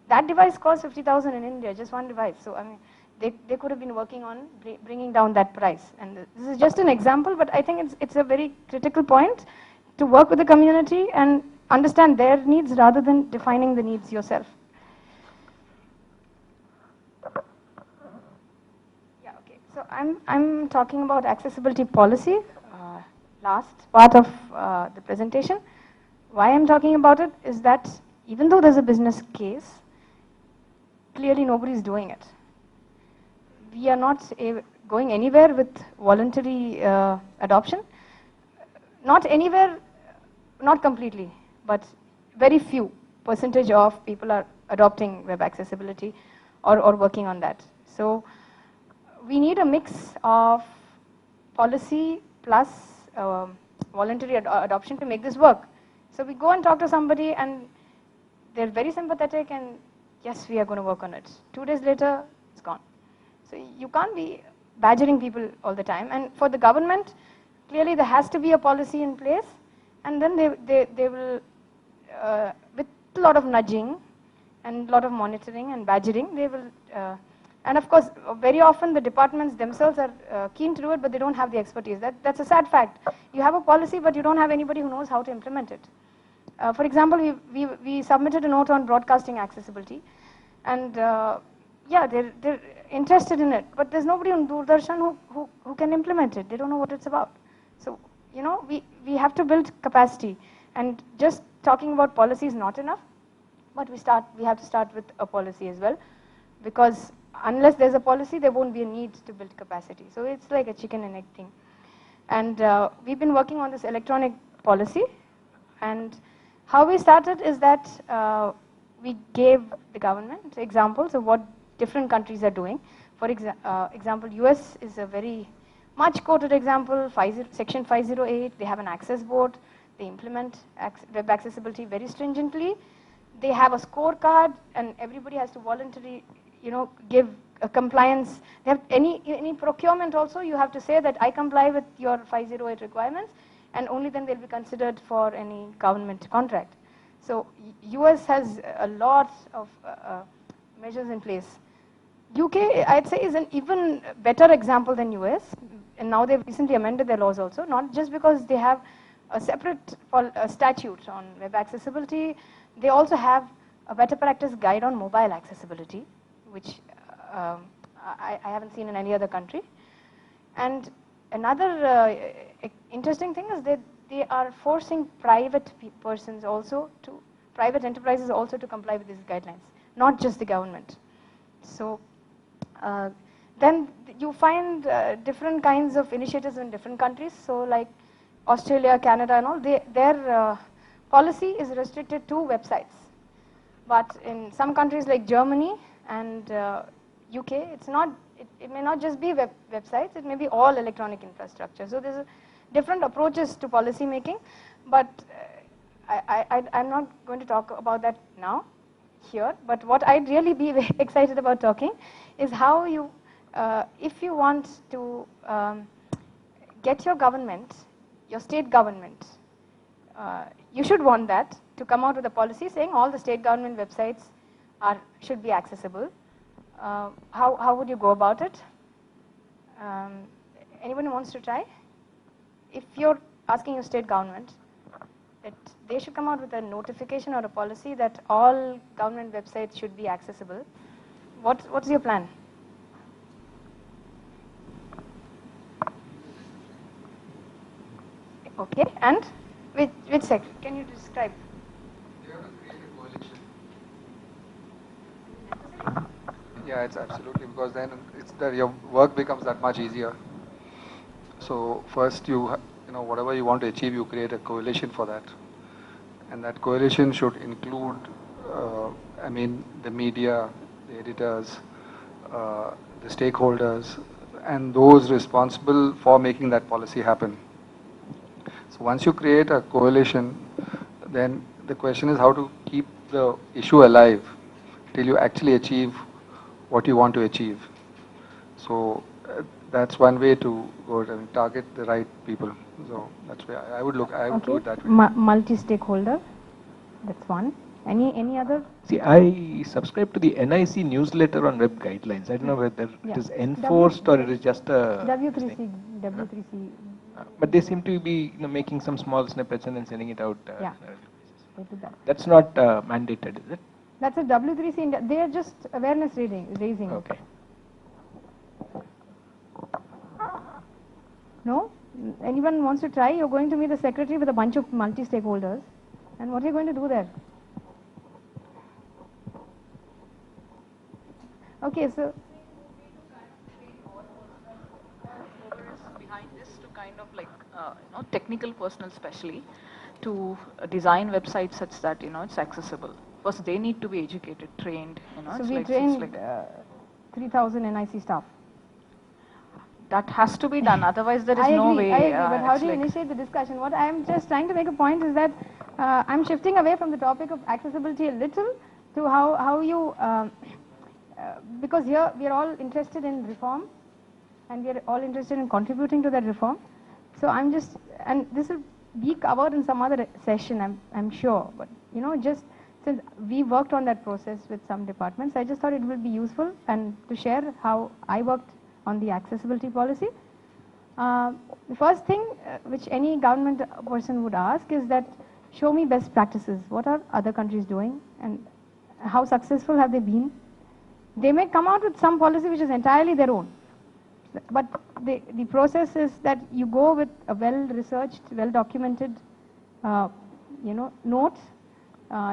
That device costs 50,000 in India, just one device. So I mean, they could have been working on bringing down that price. And this is just an example, but I think it's a very critical point to work with the community and understand their needs rather than defining the needs yourself. Yeah, okay. So I'm talking about accessibility policy, last part of the presentation. Why I'm talking about it is that even though there's a business case, clearly nobody's doing it. We are not going anywhere with voluntary adoption. Not anywhere, not completely, but very few percentage of people are adopting web accessibility or working on that. So we need a mix of policy plus voluntary adoption to make this work. So we go and talk to somebody and they're very sympathetic and yes, we are going to work on it. 2 days later, it's gone. So you can't be badgering people all the time. And for the government, clearly there has to be a policy in place, and then they will, with a lot of nudging and a lot of monitoring and badgering, they will, and of course, very often the departments themselves are keen to do it, but they don't have the expertise. That's a sad fact. You have a policy, but you don't have anybody who knows how to implement it. For example, we submitted a note on broadcasting accessibility, and yeah, they're interested in it, but there's nobody on Doordarshan who can implement it. They don't know what it's about. So, you know, we have to build capacity, and just talking about policy is not enough, but we have to start with a policy as well, because unless there's a policy, there won't be a need to build capacity. So it's like a chicken and egg thing. And we've been working on this electronic policy, and how we started is that we gave the government examples of what different countries are doing. For example, US is a very much quoted example, Section 508, they have an access board, they implement web accessibility very stringently. They have a scorecard and everybody has to voluntarily, you know, give a compliance. They have any procurement also, you have to say that I comply with your 508 requirements, and only then they'll be considered for any government contract. So US has a lot of measures in place. UK, I'd say, is an even better example than US, and now they've recently amended their laws also, not just because they have a separate statute on web accessibility, they also have a better practice guide on mobile accessibility, which I haven't seen in any other country. And another interesting thing is that they are forcing private persons also to, private enterprises also to comply with these guidelines, not just the government. So then you find different kinds of initiatives in different countries. So like Australia, Canada and all, their policy is restricted to websites. But in some countries like Germany and UK, it's not, it may not just be websites, it may be all electronic infrastructure. So there's different approaches to policy making, but I'm not going to talk about that now here, but what I'd really be very excited about talking is how you, if you want to get your government, your state government, you should want that to come out with a policy saying all the state government websites should be accessible. How would you go about it? Anyone wants to try? If you're asking your state government that they should come out with a notification or a policy that all government websites should be accessible, what's your plan? Okay, and which section? Can you describe? You have to create a coalition. Yeah, it's absolutely, because then it's that your work becomes that much easier. So first you know, whatever you want to achieve, you create a coalition for that. And that coalition should include, I mean, the media, the editors, the stakeholders, and those responsible for making that policy happen. So once you create a coalition, then the question is how to keep the issue alive till you actually achieve what you want to achieve. So that's one way to go. I mean, target the right people. So that's why I would look. I would do it that way. Multi-stakeholder. That's one. Any other? See, I subscribe to the NIC newsletter on web guidelines. I don't know whether it is enforced or it is just a W3C. W3C. But they seem to be making some small snippets and then sending it out. Yeah. They do that. That's not mandated, is it? That's a W3C. India. They are just awareness raising. Okay. No? Anyone wants to try? You're going to meet the secretary with a bunch of multi-stakeholders. And what are you going to do there? Okay, so behind this to kind of like technical personnel especially to design websites such that it's accessible. First, they need to be educated, trained. So we trained 3,000 NIC staff. That has to be done. Otherwise, there is no way. I agree. But how do you initiate the discussion? What I am just trying to make a point is that I'm shifting away from the topic of accessibility a little to how you. Because here we are all interested in reform and we are all interested in contributing to that reform. So I'm just, and this will be covered in some other session, I'm sure. But just since we worked on that process with some departments, I just thought it would be useful and to share how I worked on the accessibility policy. The first thing which any government person would ask is that show me best practices. What are other countries doing and how successful have they been? They may come out with some policy which is entirely their own. But the process is that you go with a well-researched, well-documented note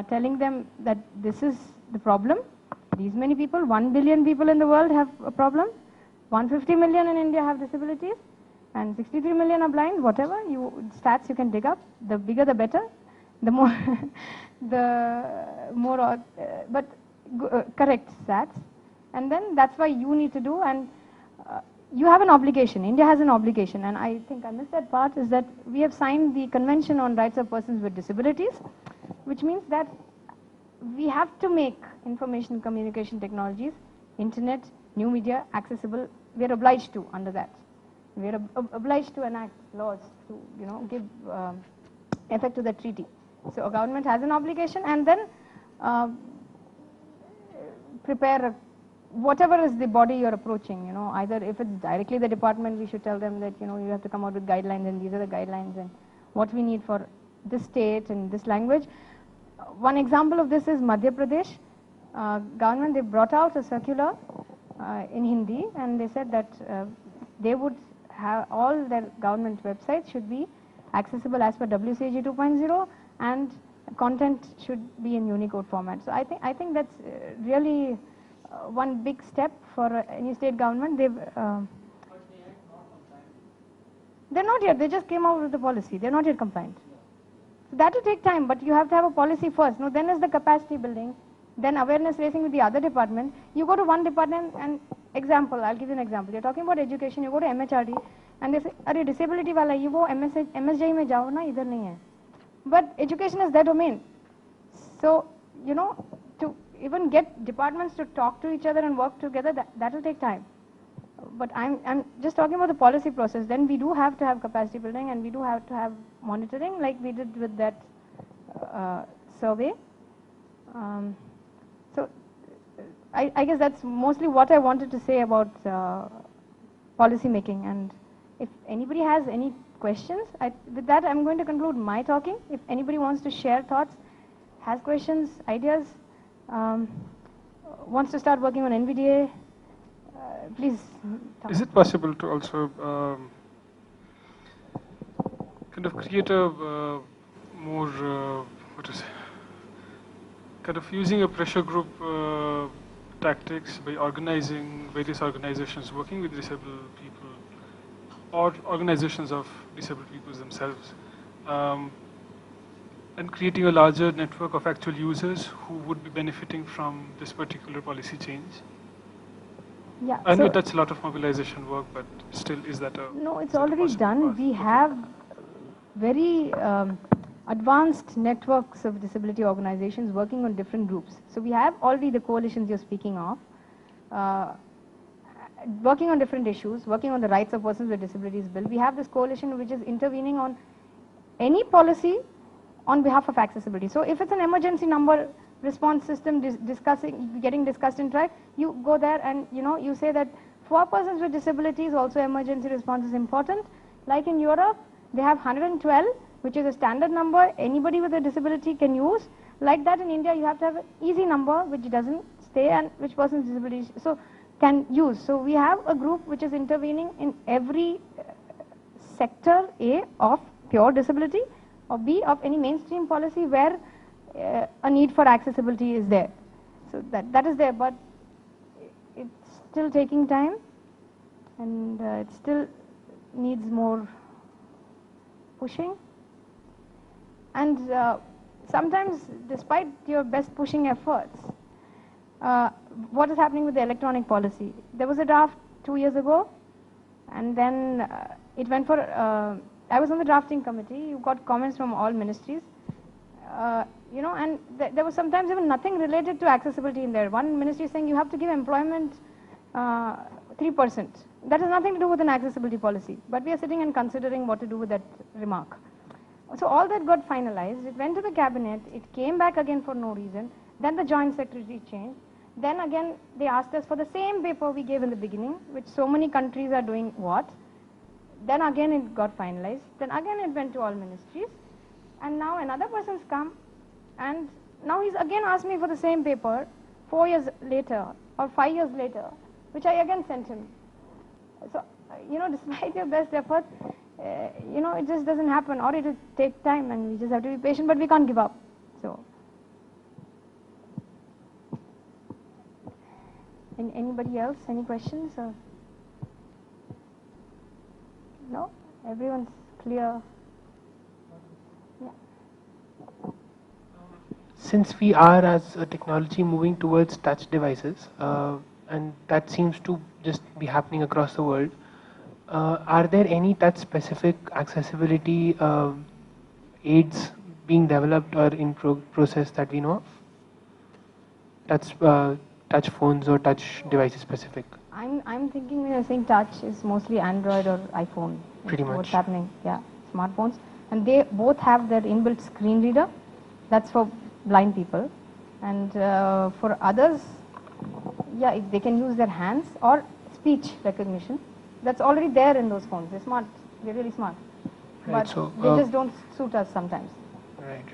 telling them that this is the problem. These many people, 1 billion people in the world have a problem. 150 million in India have disabilities and 63 million are blind, whatever stats you can dig up. The bigger the better. The more, correct stats. And then that's why you need to do, and you have an obligation. India has an obligation, and I think I missed that part, is that we have signed the Convention on Rights of Persons with Disabilities, which means that we have to make information and communication technologies, internet, new media accessible. We are obliged to under that. We are obliged to enact laws to give effect to the treaty. So a government has an obligation, and then prepare whatever is the body you're approaching, either if it's directly the department, we should tell them that, you have to come out with guidelines and these are the guidelines and what we need for this state and this language. One example of this is Madhya Pradesh. Government, they brought out a circular in Hindi and they said that they would have all their government websites should be accessible as per WCAG 2.0 and content should be in Unicode format. So I think that's really one big step for any state government. They're not yet. They just came out with the policy. They're not yet compliant. So that will take time, but you have to have a policy first. No, then is the capacity building, then awareness raising with the other department. You go to one department and I'll give you an example. You're talking about education. You go to MHRD and they say, "Arey disability wala, you go MSJ mein jao na, idhar nahi hai." But education is their domain. So to even get departments to talk to each other and work together, that will take time. But I'm just talking about the policy process. Then we do have to have capacity building and we do have to have monitoring like we did with that survey. So I guess that's mostly what I wanted to say about policy making. And if anybody has any questions, with that I'm going to conclude my talking. If anybody wants to share thoughts, has questions, ideas, wants to start working on NVDA, please. Is it possible to also kind of create a more, kind of using a pressure group tactics by organizing various organizations working with disabled people or organizations of disabled people themselves and creating a larger network of actual users who would be benefiting from this particular policy change? Yeah. I know So that's a lot of mobilization work, but still, is that a no, it's is that a already possible done. path? We have very advanced networks of disability organizations working on different groups. So we have already the coalitions you're speaking of, working on different issues, working on the rights of persons with disabilities bill. We have this coalition which is intervening on any policy on behalf of accessibility. So if it's an emergency number response system getting discussed in track, you go there and you say that for persons with disabilities also emergency response is important. Like in Europe, they have 112, which is a standard number anybody with a disability can use. Like that in India, you have to have an easy number which doesn't stay and which person's disability can use. So we have a group which is intervening in every sector A of pure disability or B of any mainstream policy where a need for accessibility is there. So that is there, but it's still taking time and it still needs more pushing. And sometimes despite your best pushing efforts, what is happening with the electronic policy? There was a draft 2 years ago and then it went for, I was on the drafting committee, you got comments from all ministries, and there was sometimes even nothing related to accessibility in there. One ministry saying you have to give employment 3%. That has nothing to do with an accessibility policy, but we are sitting and considering what to do with that remark. So all that got finalized, it went to the cabinet, it came back again for no reason, then the joint secretary changed, then again they asked us for the same paper we gave in the beginning, which so many countries are doing what, then again it got finalized, then again it went to all ministries, and now another person's come, and now he's again asked me for the same paper 4 years later or 5 years later, which I again sent him. So, despite your best effort, it just doesn't happen, or it will take time and we just have to be patient, but we can't give up. So, anybody else, any questions? Or? No? Everyone's clear? Yeah. Since we are as a technology moving towards touch devices, and that seems to just be happening across the world, are there any touch specific accessibility aids being developed or in process that we know of? Touch phones or touch devices specific? I'm thinking when you're saying touch is mostly Android or iPhone. Pretty much. What's happening, yeah, smartphones. And they both have their inbuilt screen reader. That's for blind people. And for others, yeah, they can use their hands or speech recognition. That's already there in those phones. They're smart. They're really smart. Right, but so, they just don't suit us sometimes. Right.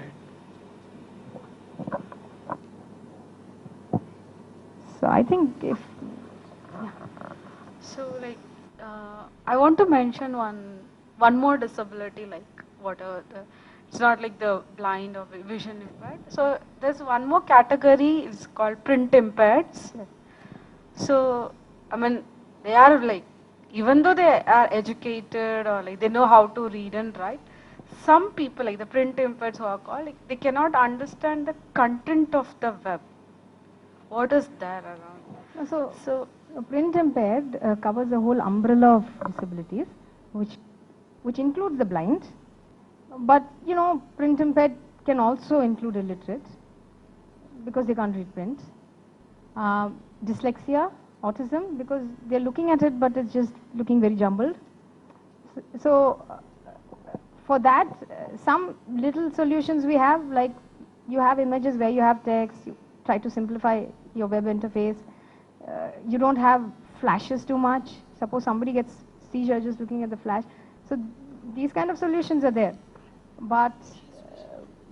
So I think if... Yeah. So like, I want to mention one more disability, like whatever it's not like the blind or vision impaired. So there's one more category, it's called print impaired. So I mean, they are like, even though they are educated or like they know how to read and write, some people like the print impaired who are called, like, they cannot understand the content of the web. What is there around? So print impaired covers the whole umbrella of disabilities, which includes the blind. But print impaired can also include illiterate because they can't read print. Dyslexia, autism, because they're looking at it but it's just looking very jumbled. So for that, some little solutions we have, like you have images where you have text, you try to simplify your web interface. You don't have flashes too much. Suppose somebody gets seizure just looking at the flash. So these kind of solutions are there. But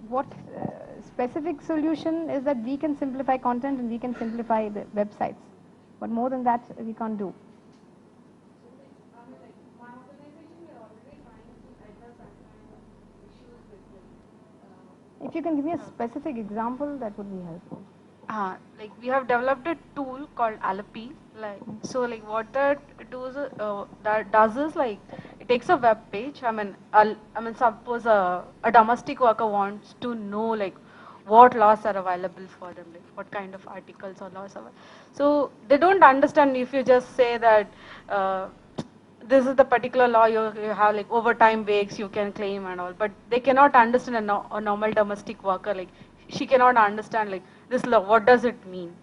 what specific solution is that we can simplify content and we can simplify the websites. But more than that, we can't do. If you can give me a specific example, that would be helpful. Like we have developed a tool called Alapi. Like so, like what that does is like it takes a web page. I mean, suppose a domestic worker wants to know like what laws are available for them, like what kind of articles or laws are. So they don't understand if you just say that this is the particular law you have, like overtime breaks you can claim and all, but they cannot understand a normal domestic worker, like she cannot understand like this law, what does it mean.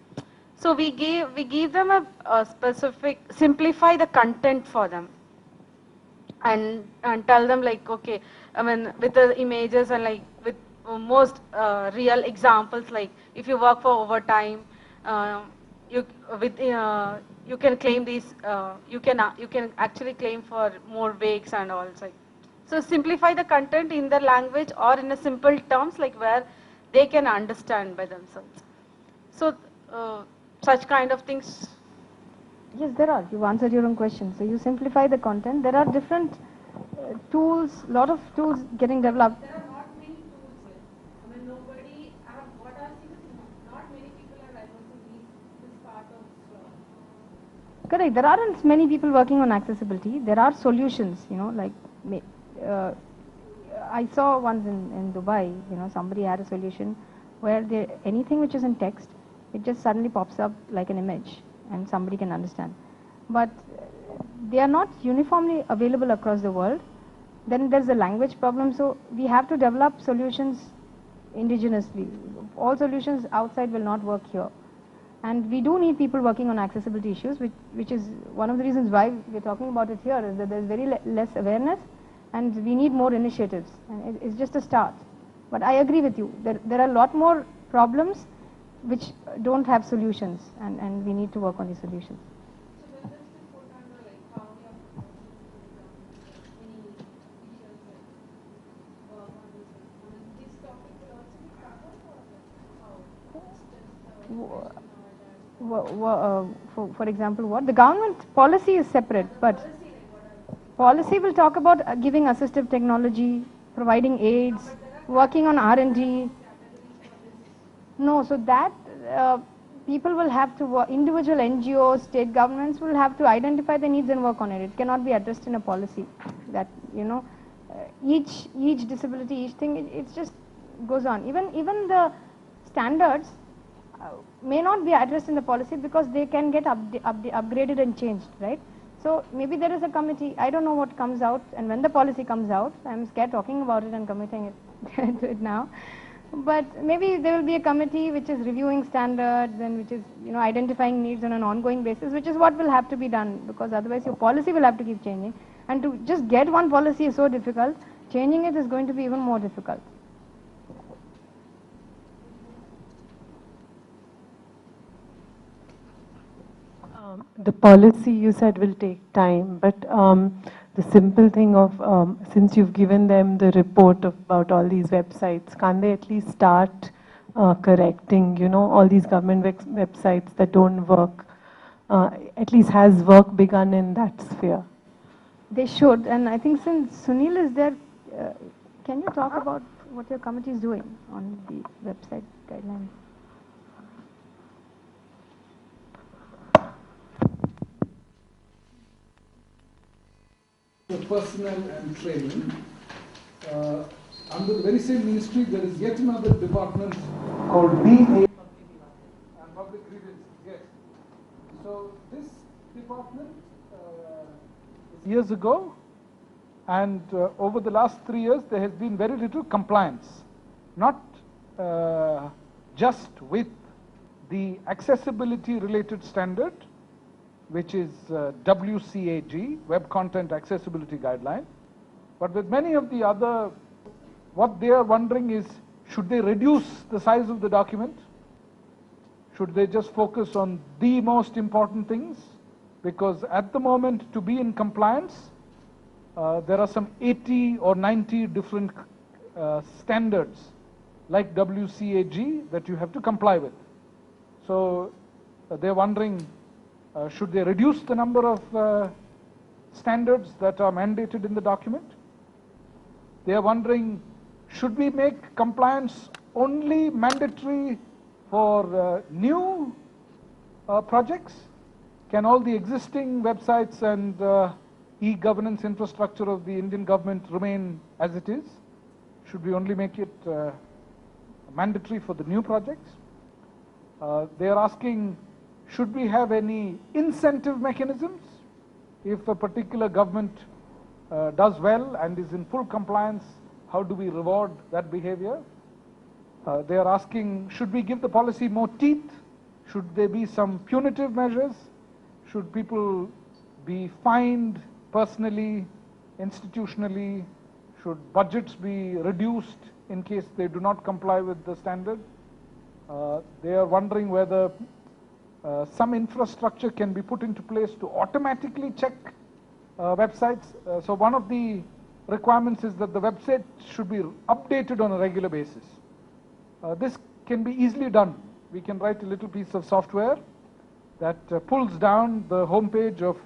So we give them a specific, simplify the content for them, and tell them like, okay, I mean with the images and like with most real examples, like if you work for overtime, uh, you with you can claim these, you can actually claim for more breaks and all. It's like, so simplify the content in their language or in a simple terms, like where they can understand by themselves. So such kind of things. Yes, there are. You answered your own question. So you simplify the content. There are different tools, lot of tools getting developed. There are not many tools here. I mean, nobody, what I've seen is not many people are addressing this part of. Correct. There aren't many people working on accessibility. There are solutions, like uh, I saw once in Dubai, somebody had a solution where anything which is in text, it just suddenly pops up like an image and somebody can understand. But they are not uniformly available across the world. Then there's a language problem, so we have to develop solutions indigenously. All solutions outside will not work here. And we do need people working on accessibility issues, which is one of the reasons why we're talking about it here, is that there's very less awareness and we need more initiatives. And it's just a start. But I agree with you. There are a lot more problems which don't have solutions, and we need to work on these solutions. For example, what? The government policy is separate, but policy will talk about giving assistive technology, providing aids, working on R&D. No, so that people will have to work, individual NGOs, state governments will have to identify the needs and work on it. It cannot be addressed in a policy. That, each disability, each thing, it just goes on. Even the standards may not be addressed in the policy because they can get upgraded and changed, right? So maybe there is a committee. I don't know what comes out, and when the policy comes out, I'm scared talking about it and committing it to it now. But maybe there will be a committee which is reviewing standards and which is identifying needs on an ongoing basis, which is what will have to be done, because otherwise your policy will have to keep changing. And to just get one policy is so difficult, changing it is going to be even more difficult. The policy you said will take time, but the simple thing of, since you've given them the report about all these websites, can't they at least start correcting, all these government websites that don't work? At least has work begun in that sphere? They should, and I think since Sunil is there, can you talk about what your committee is doing on the website guidelines? The personnel and training. Under the very same ministry, there is yet another department called BA and Public Grievances. Yes. So this department years ago, and over the last 3 years, there has been very little compliance, not just with the accessibility related standard, which is WCAG, Web Content Accessibility Guideline. But with many of the other, what they are wondering is, should they reduce the size of the document? Should they just focus on the most important things? Because at the moment, to be in compliance, there are some 80 or 90 different standards like WCAG that you have to comply with. So they're wondering, should they reduce the number of standards that are mandated in the document? They are wondering, should we make compliance only mandatory for new projects? Can all the existing websites and e-governance infrastructure of the Indian government remain as it is? Should we only make it mandatory for the new projects. They are asking, should we have any incentive mechanisms if a particular government does well and is in full compliance? How do we reward that behavior? They are asking, should we give the policy more teeth? Should there be some punitive measures? Should people be fined personally, institutionally? Should budgets be reduced in case they do not comply with the standard? They are wondering whether some infrastructure can be put into place to automatically check websites. So one of the requirements is that the website should be updated on a regular basis. This can be easily done. We can write a little piece of software that pulls down the homepage of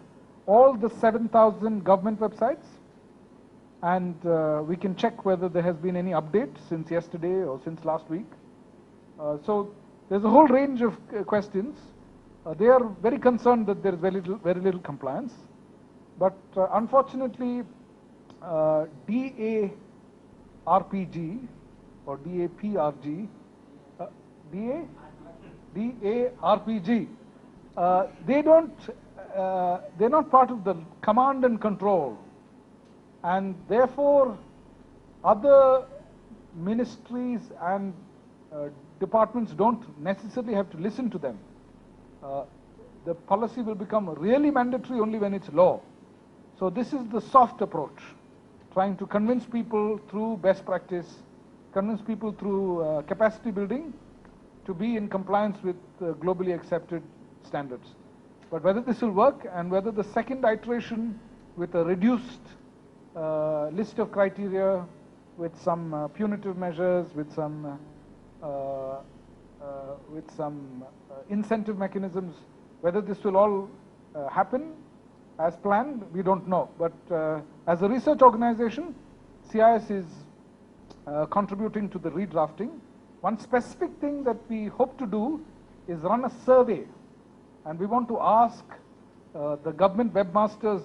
all the 7,000 government websites, and we can check whether there has been any update since yesterday or since last week. So there's a whole range of questions. They are very concerned that there is very little compliance, but unfortunately DARPG or DAPRG, DARPG, they're not part of the command and control, and therefore other ministries and departments don't necessarily have to listen to them. The policy will become really mandatory only when it's law. So this is the soft approach, trying to convince people through best practice, convince people through capacity building to be in compliance with globally accepted standards. But whether this will work and whether the second iteration with a reduced list of criteria, with some punitive measures, with some incentive mechanisms, whether this will all happen as planned, we don't know. But as a research organization, CIS is contributing to the redrafting. One specific thing that we hope to do is run a survey, and we want to ask the government webmasters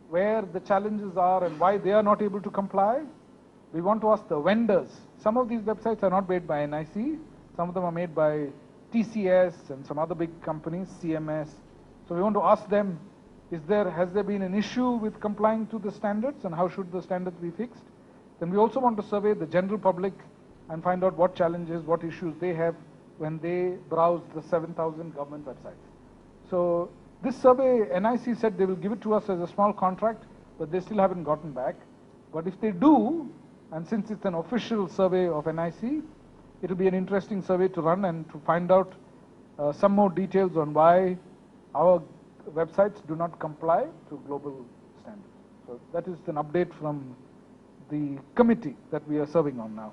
where the challenges are and why they are not able to comply. We want to ask the vendors. Some of these websites are not made by NIC, some of them are made by TCS and some other big companies, CMS. So we want to ask them, has there been an issue with complying to the standards, and how should the standards be fixed? Then we also want to survey the general public and find out what challenges, what issues they have when they browse the 7,000 government websites. So this survey, NIC said they will give it to us as a small contract, but they still haven't gotten back. But if they do, and since it's an official survey of NIC, it will be an interesting survey to run and to find out some more details on why our websites do not comply to global standards. So that is an update from the committee that we are serving on now.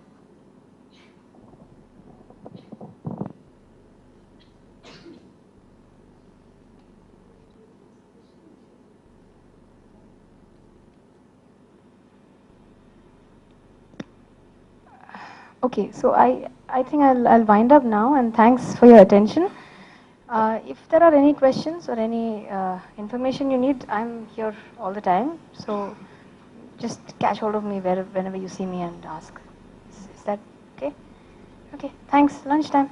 Okay, so I think I'll wind up now, and thanks for your attention. If there are any questions or any information you need, I'm here all the time. So just catch hold of me whenever you see me and ask. Is that okay? Okay, thanks. Lunchtime.